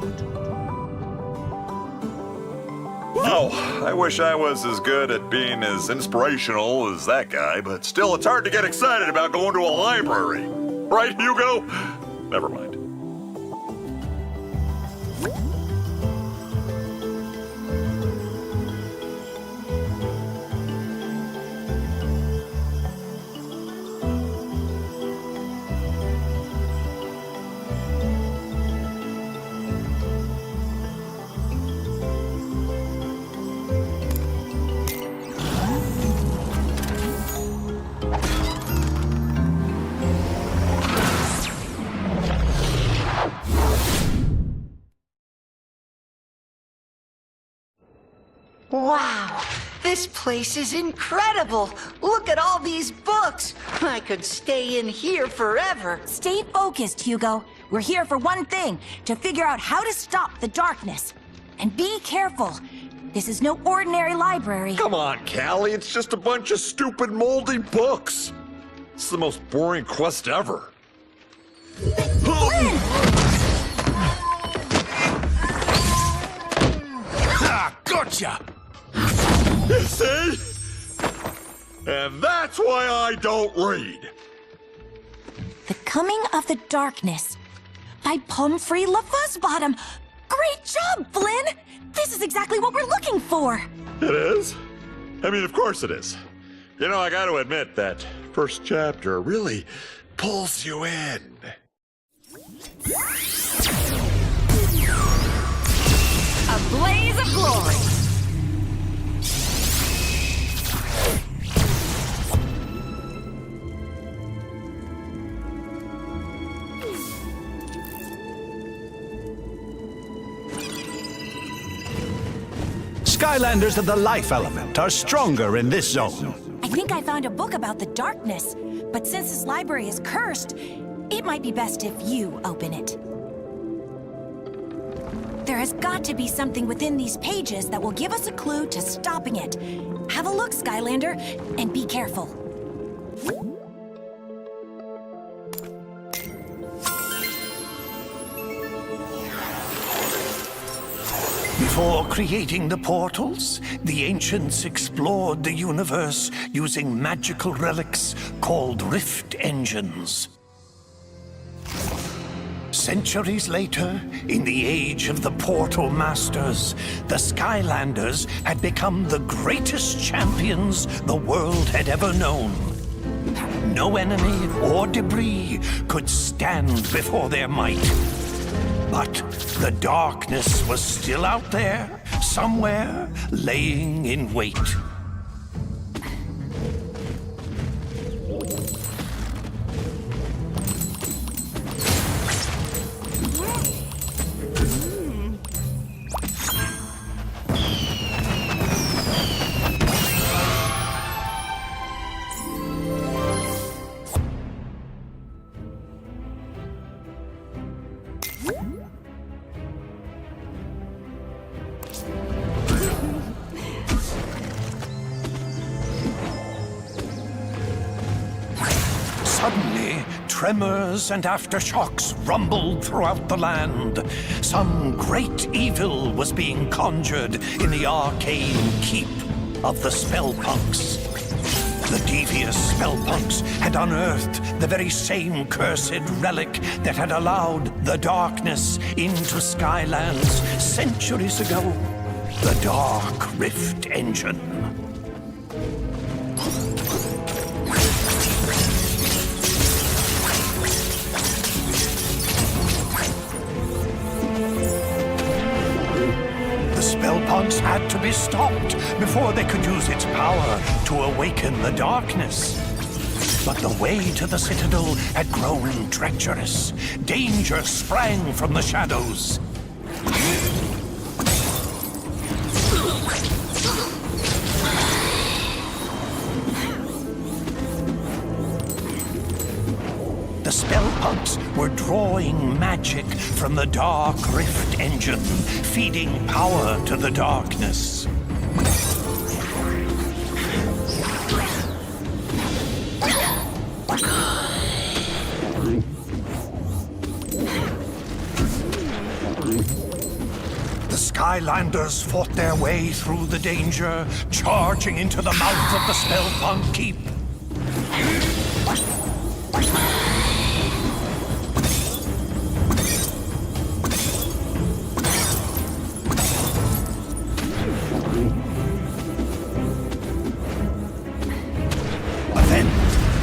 Oh, I wish I was as good at being as inspirational as that guy, but still it's hard to get excited about going to a library. Right, Hugo? Never mind. Wow, this place is incredible. Look at all these books. I could stay in here forever. Stay focused, Hugo. We're here for one thing, to figure out how to stop the darkness. And be careful. This is no ordinary library. Come on, Callie, it's just a bunch of stupid moldy books. It's the most boring quest ever. Ah, gotcha! You see? And that's why I don't read. The Coming of the Darkness by Pumphrey LaFuzzbottom. Great job, Flynn! This is exactly what we're looking for. It is? I mean, of course it is. You know, I gotta admit that first chapter really pulls you in. A blaze of glory. Skylanders of the life element are stronger in this zone. I think I found a book about the darkness, but since this library is cursed, it might be best if you open it. There has got to be something within these pages that will give us a clue to stopping it. Have a look, Skylander, and be careful. Before creating the portals, the ancients explored the universe using magical relics called rift engines. Centuries later, in the age of the Portal Masters, the Skylanders had become the greatest champions the world had ever known. No enemy or debris could stand before their might. But the darkness was still out there, somewhere, laying in wait. Suddenly, tremors and aftershocks rumbled throughout the land. Some great evil was being conjured in the arcane keep of the Spellpunks. The devious Spellpunks had unearthed the very same cursed relic that had allowed the darkness into Skylands centuries ago. The Dark Rift Engine. Spellpunks had to be stopped before they could use its power to awaken the darkness. But the way to the Citadel had grown treacherous. Danger sprang from the shadows. The Spellpunks were drawing magic from the Dark Rift Engine, feeding power to the darkness. The Skylanders fought their way through the danger, charging into the mouth of the Spellpunk Keep.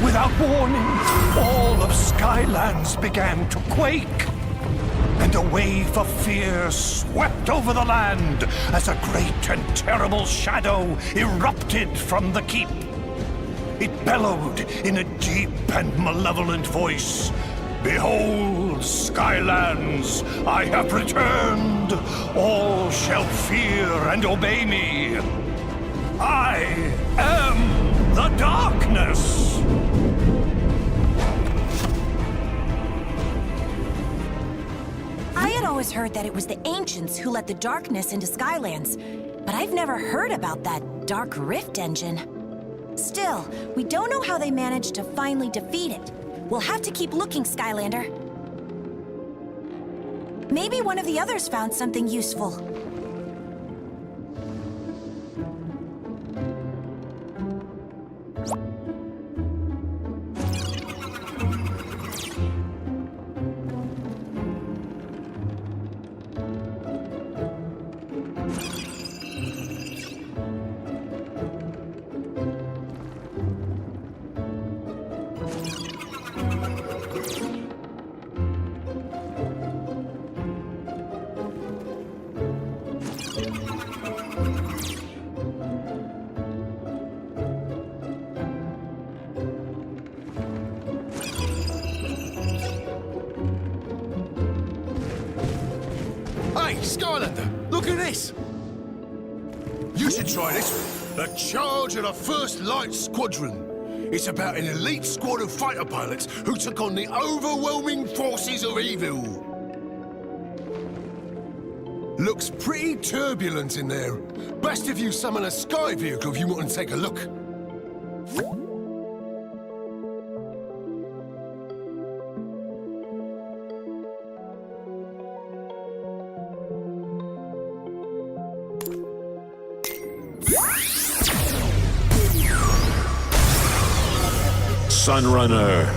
Without warning, all of Skylands began to quake. And a wave of fear swept over the land as a great and terrible shadow erupted from the keep. It bellowed in a deep and malevolent voice. Behold, Skylands, I have returned. All shall fear and obey me. I am the darkness. I had always heard that it was the ancients who let the darkness into Skylands, but I've never heard about that Dark Rift Engine. Still, we don't know how they managed to finally defeat it. We'll have to keep looking, Skylander. Maybe one of the others found something useful. Hey, Skylander, look at this! You should try this. The Charge of the 1st Light Squadron. It's about an elite squad of fighter pilots who took on the overwhelming forces of evil. Looks pretty turbulent in there. Best if you summon a sky vehicle if you want to take a look. Sunrunner.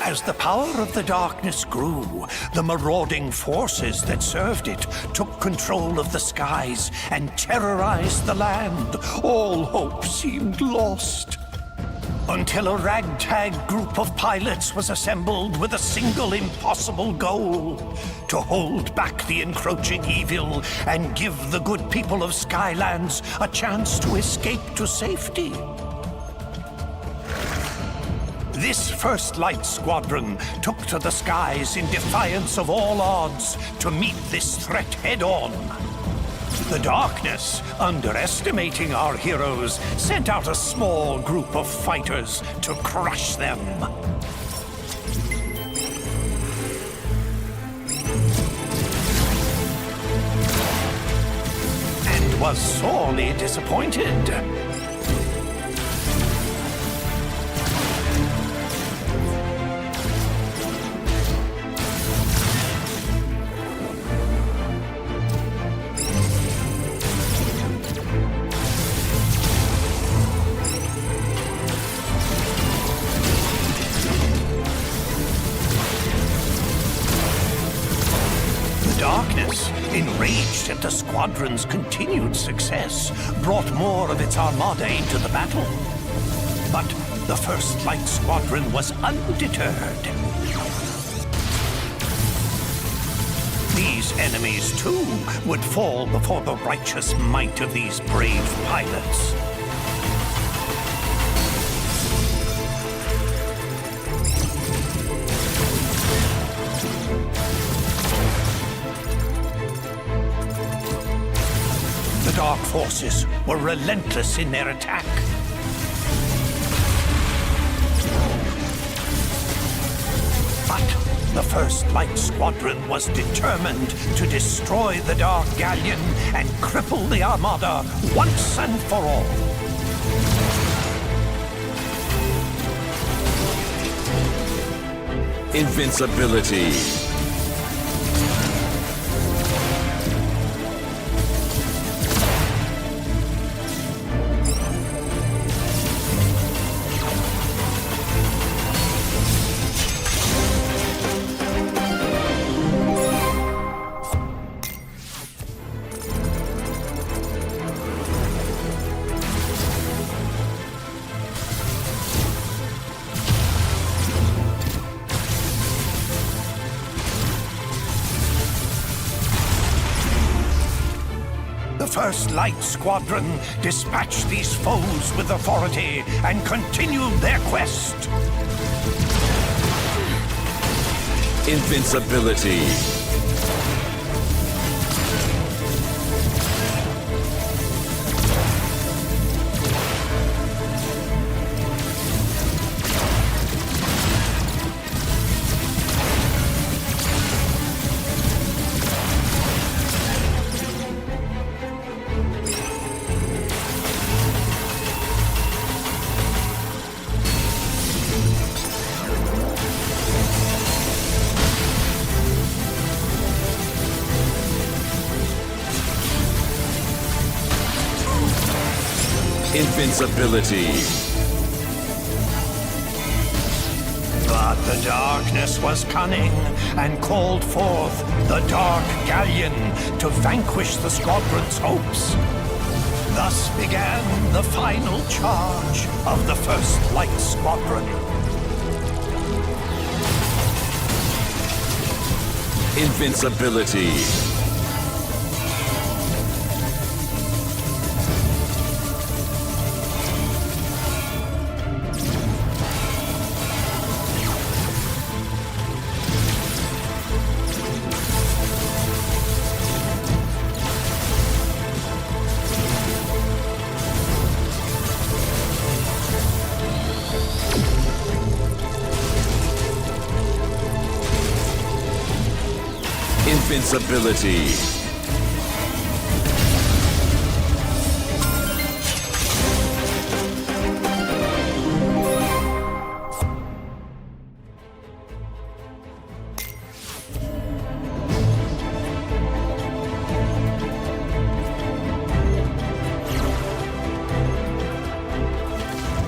As the power of the darkness grew, the marauding forces that served it took control of the skies and terrorized the land. All hope seemed lost. Until a ragtag group of pilots was assembled with a single impossible goal: to hold back the encroaching evil and give the good people of Skylands a chance to escape to safety. This 1st Light Squadron took to the skies in defiance of all odds to meet this threat head-on. The darkness, underestimating our heroes, sent out a small group of fighters to crush them. And was sorely disappointed. Darkness, enraged at the squadron's continued success, brought more of its armada into the battle. But the First Light Squadron was undeterred. These enemies, too, would fall before the righteous might of these brave pilots. The Dark Forces were relentless in their attack. But the First Light Squadron was determined to destroy the Dark Galleon and cripple the Armada once and for all. Invincibility. The First Light Squadron dispatched these foes with authority and continued their quest. Invincibility. Invincibility. But the darkness was cunning and called forth the Dark Galleon to vanquish the squadron's hopes. Thus began the final charge of the First Light Squadron. Invincibility. Invincibility.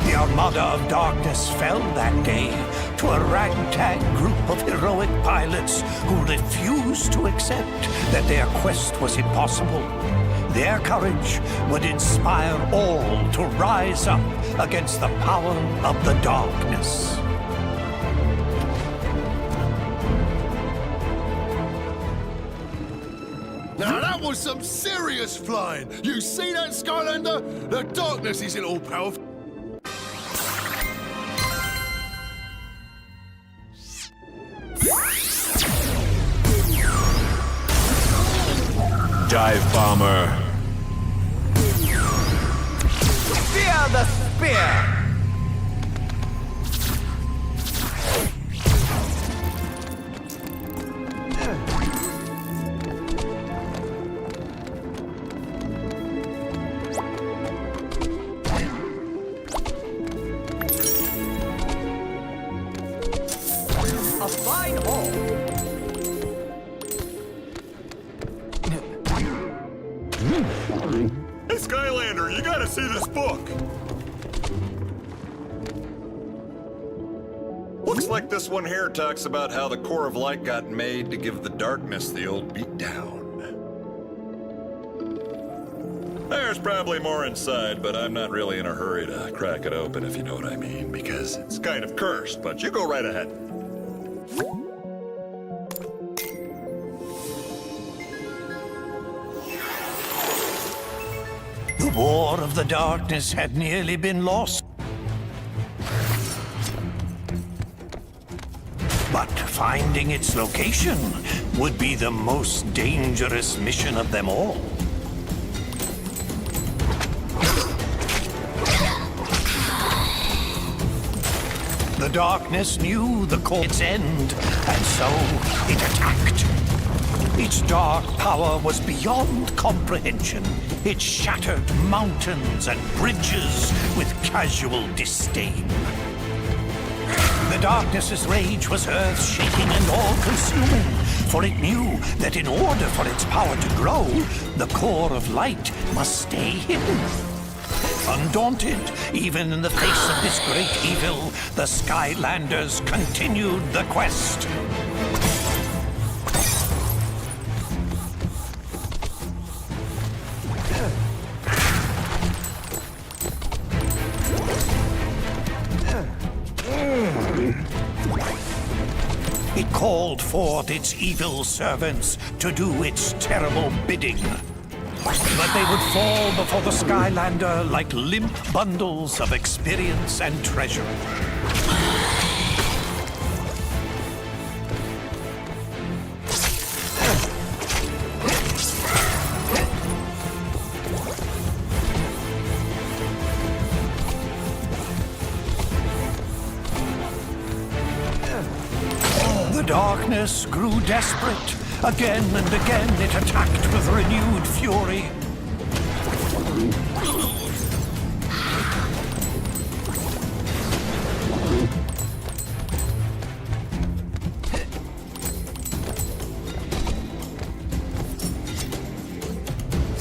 The Armada of Darkness fell that day to a ragtag group of heroic pilots who refused to accept that their quest was impossible. Their courage would inspire all to rise up against the power of the darkness. Now that was some serious flying. You see that, Skylander? The darkness isn't all powerful. Dive bomber. Fear the spear! Hey, Skylander, you gotta see this book. Looks like this one here talks about how the core of light got made to give the darkness the old beatdown. There's probably more inside, but I'm not really in a hurry to crack it open, if you know what I mean, because it's kind of cursed, but you go right ahead. The War of the Darkness had nearly been lost. But finding its location would be the most dangerous mission of them all. The darkness knew the its end, and so it attacked. Its dark power was beyond comprehension. It shattered mountains and bridges with casual disdain. The darkness's rage was earth-shaking and all-consuming, for it knew that in order for its power to grow, the core of light must stay hidden. Undaunted, even in the face of this great evil, the Skylanders continued the quest. It called forth its evil servants to do its terrible bidding. But they would fall before the Skylander like limp bundles of experience and treasure. The darkness grew desperate. Again and again it attacked with renewed fury.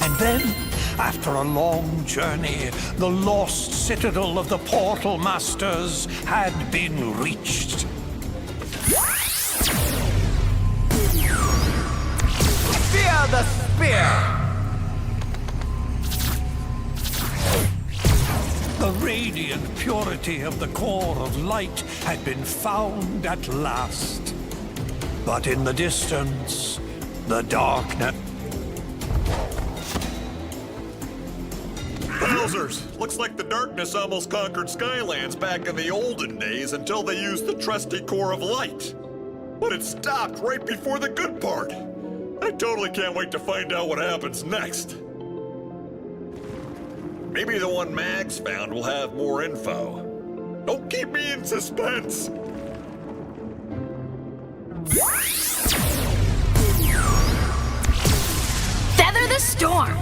And then, after a long journey, the lost citadel of the Portal Masters had been reached. Fear the spear! The radiant purity of the core of light had been found at last. But in the distance, the darkness... Wowzers! Looks like the darkness almost conquered Skylands back in the olden days until they used the trusty core of light. But it stopped right before the good part. I totally can't wait to find out what happens next. Maybe the one Mags found will have more info. Don't keep me in suspense. Feather the storm!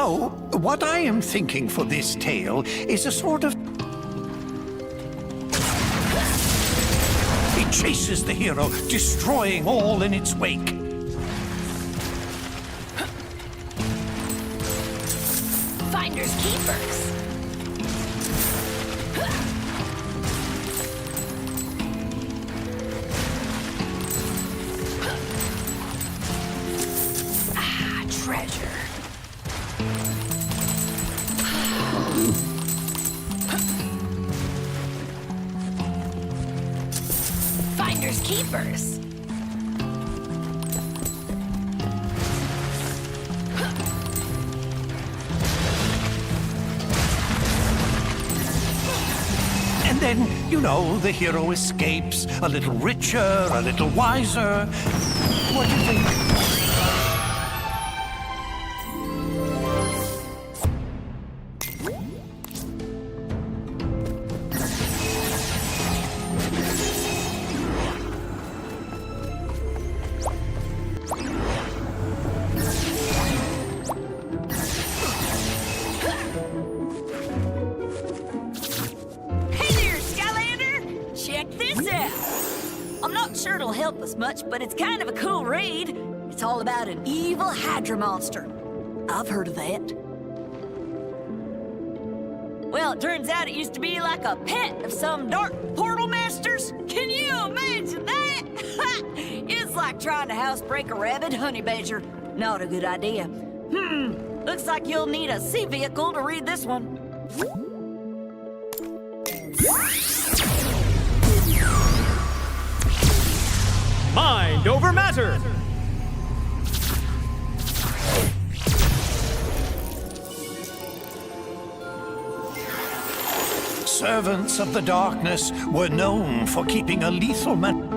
So, what I am thinking for this tale is a sort of... It chases the hero, destroying all in its wake. Finders keepers. Treasure. Finders keepers. And then, you know, the hero escapes, a little richer, a little wiser. What do you think? Sure it'll help us much, but it's kind of a cool read. It's all about an evil Hydra monster. I've heard of that. Well, it turns out it used to be like a pet of some dark portal masters. Can you imagine that? It's like trying to housebreak a rabid honey badger. Not a good idea. Looks like you'll need a sea vehicle to read this one. Mind over matter! Servants of the darkness were known for keeping a lethal man.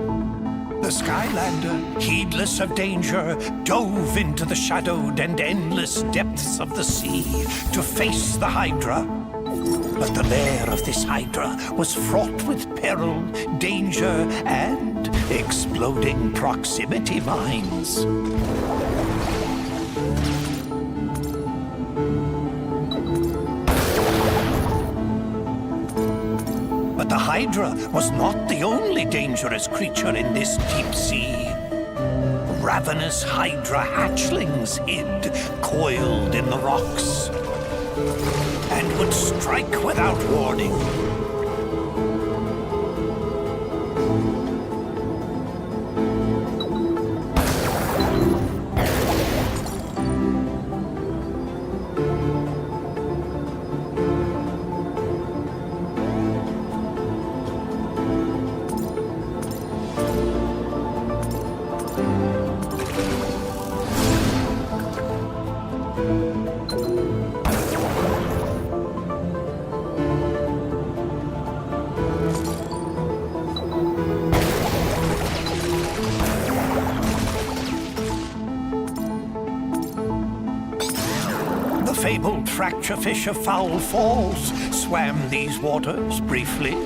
The Skylander, heedless of danger, dove into the shadowed and endless depths of the sea to face the Hydra. But the lair of this Hydra was fraught with peril, danger, and exploding proximity mines. But the Hydra was not the only dangerous creature in this deep sea. Ravenous Hydra hatchlings hid, coiled in the rocks, and would strike without warning. The fabled fracture fish of Foul Falls swam these waters briefly.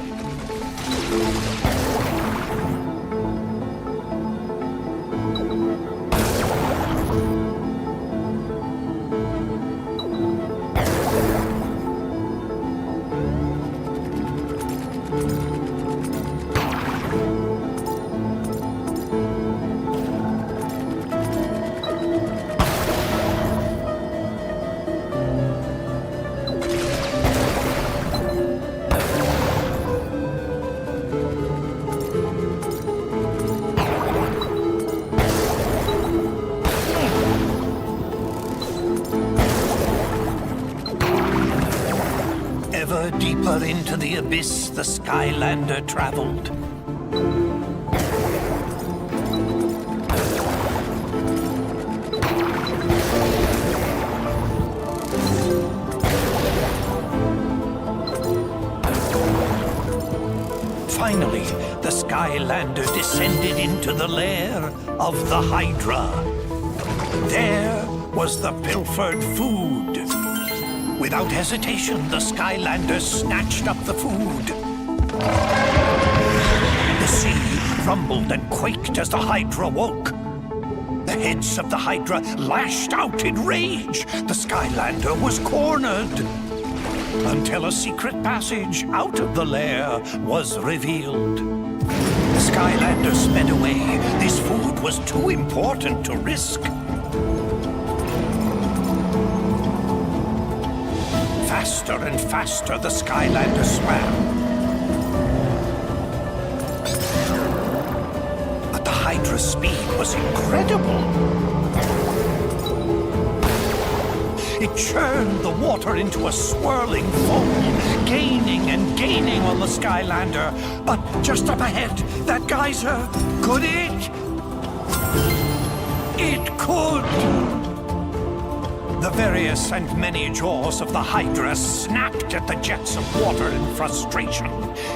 Ever deeper into the abyss the Skylander traveled. Finally, the Skylander descended into the lair of the Hydra. There was the pilfered food. Without hesitation, the Skylander snatched up the food. The sea rumbled and quaked as the Hydra woke. The heads of the Hydra lashed out in rage. The Skylander was cornered. Until a secret passage out of the lair was revealed. The Skylander sped away. This food was too important to risk. Faster and faster the Skylander swam. But the Hydra's speed was incredible. It churned the water into a swirling foam, gaining and gaining on the Skylander. But just up ahead, that geyser, could it? It could! The various and many jaws of the Hydra snapped at the jets of water in frustration.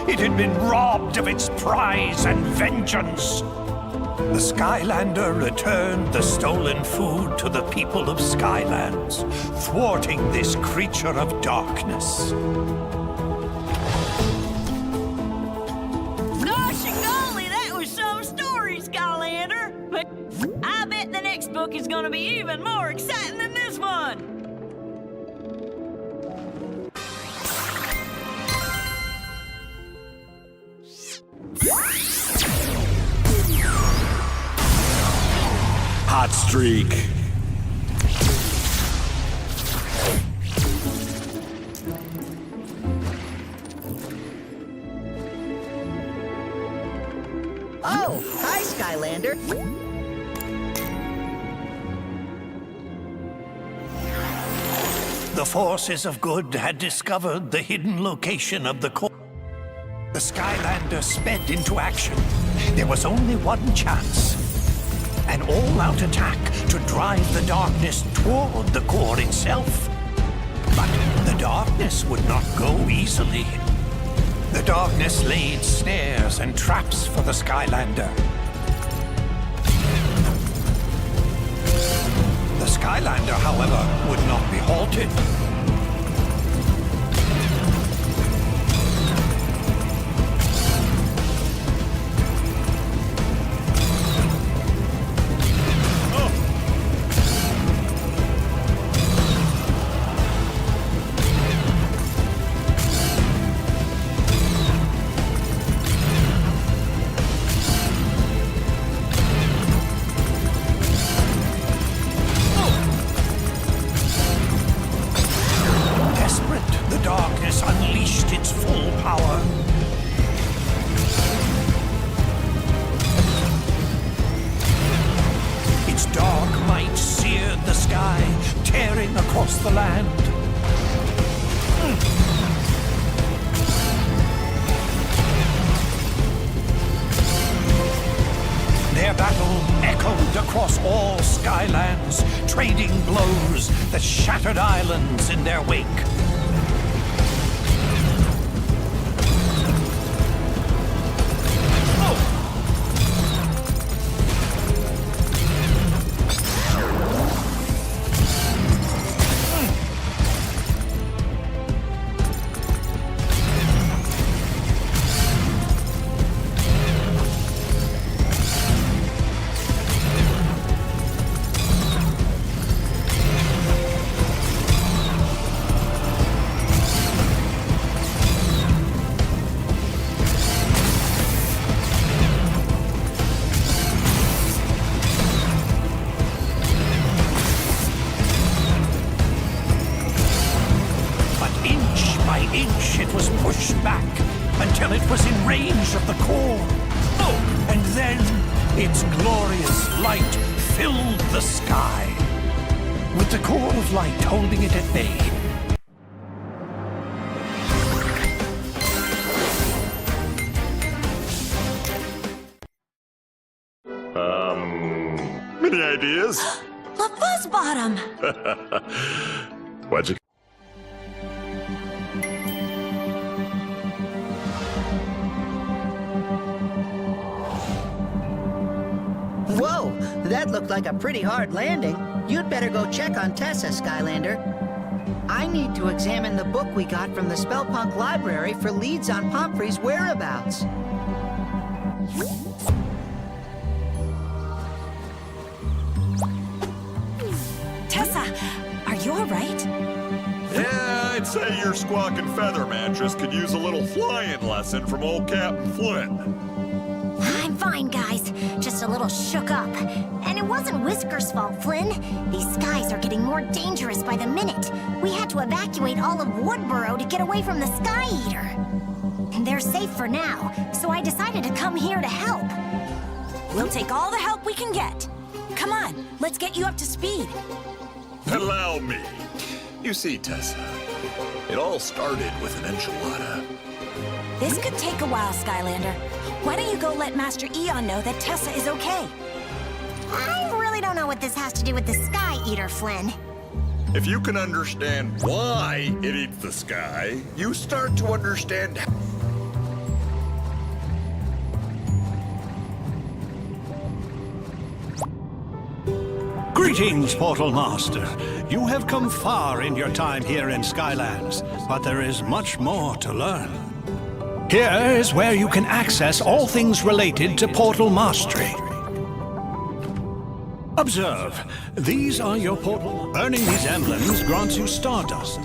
It had been robbed of its prize and vengeance. The Skylander returned the stolen food to the people of Skylands, thwarting this creature of darkness. Gosh and golly, that was some story, Skylander! But I bet the next book is gonna be even more exciting than this one! Hot streak. Oh, hi, Skylander. The forces of good had discovered the hidden location of the core. The Skylander sped into action. There was only one chance. An all-out attack to drive the darkness toward the core itself. But the darkness would not go easily. The darkness laid snares and traps for the Skylander. The Skylander, however, would not be halted. Across the land. Their battle echoed across all Skylands, trading blows that shattered islands in their wake. Inch it was pushed back until it was in range of the core. Oh, and then its glorious light filled the sky, with the core of light holding it at bay. Any ideas? The Fuzzbottom! What'd you... Whoa, that looked like a pretty hard landing. You'd better go check on Tessa, Skylander. I need to examine the book we got from the Spellpunk library for leads on Pomfrey's whereabouts. say your squawking feather mattress could use a little flying lesson from old Captain Flynn. I'm fine, guys. Just a little shook up. And it wasn't Whisker's fault, Flynn. These skies are getting more dangerous by the minute. We had to evacuate all of Woodboro to get away from the Sky Eater. And they're safe for now, so I decided to come here to help. We'll take all the help we can get. Come on, let's get you up to speed. Allow me. You see, Tessa, it all started with an enchilada. This could take a while, Skylander. Why don't you go let Master Eon know that Tessa is okay? I really don't know what this has to do with the Sky Eater, Flynn. If you can understand why it eats the sky, you start to understand how. Greetings, Portal Master. You have come far in your time here in Skylands, but there is much more to learn. Here is where you can access all things related to Portal Mastery. Observe. These are your portal. Earning these emblems grants you Stardust.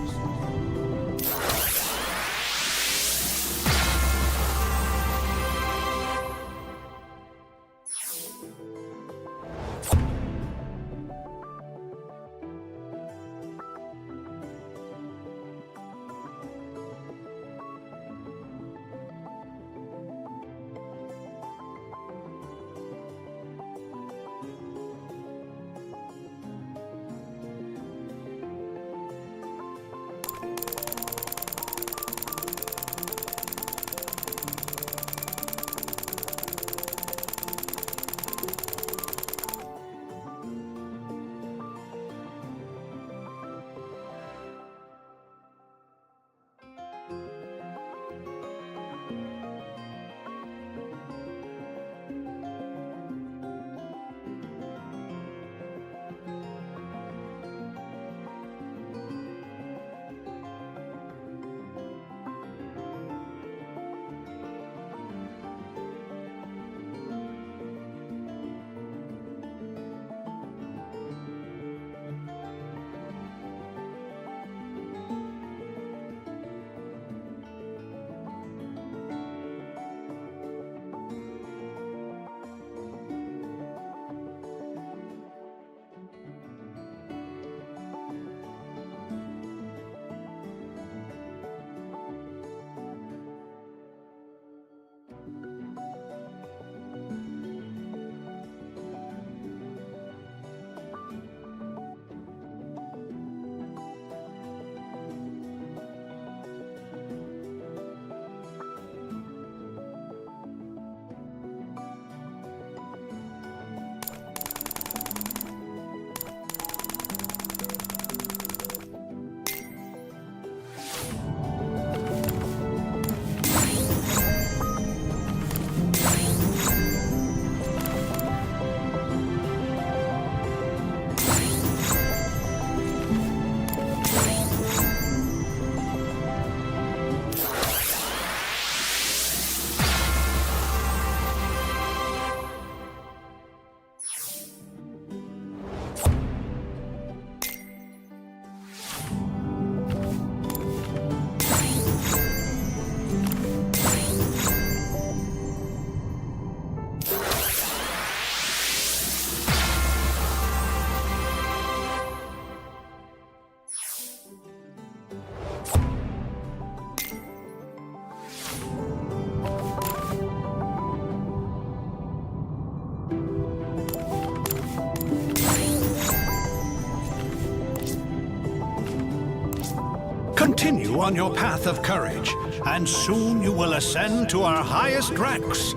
Continue on your path of courage, and soon you will ascend to our highest ranks.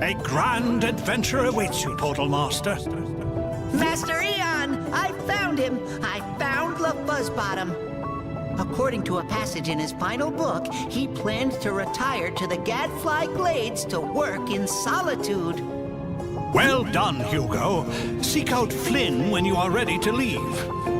A grand adventure awaits you, Portal Master. Master Eon, I found him. I found LaFuzzbottom. According to a passage in his final book, he planned to retire to the Gadfly Glades to work in solitude. Well done, Hugo. Seek out Flynn when you are ready to leave.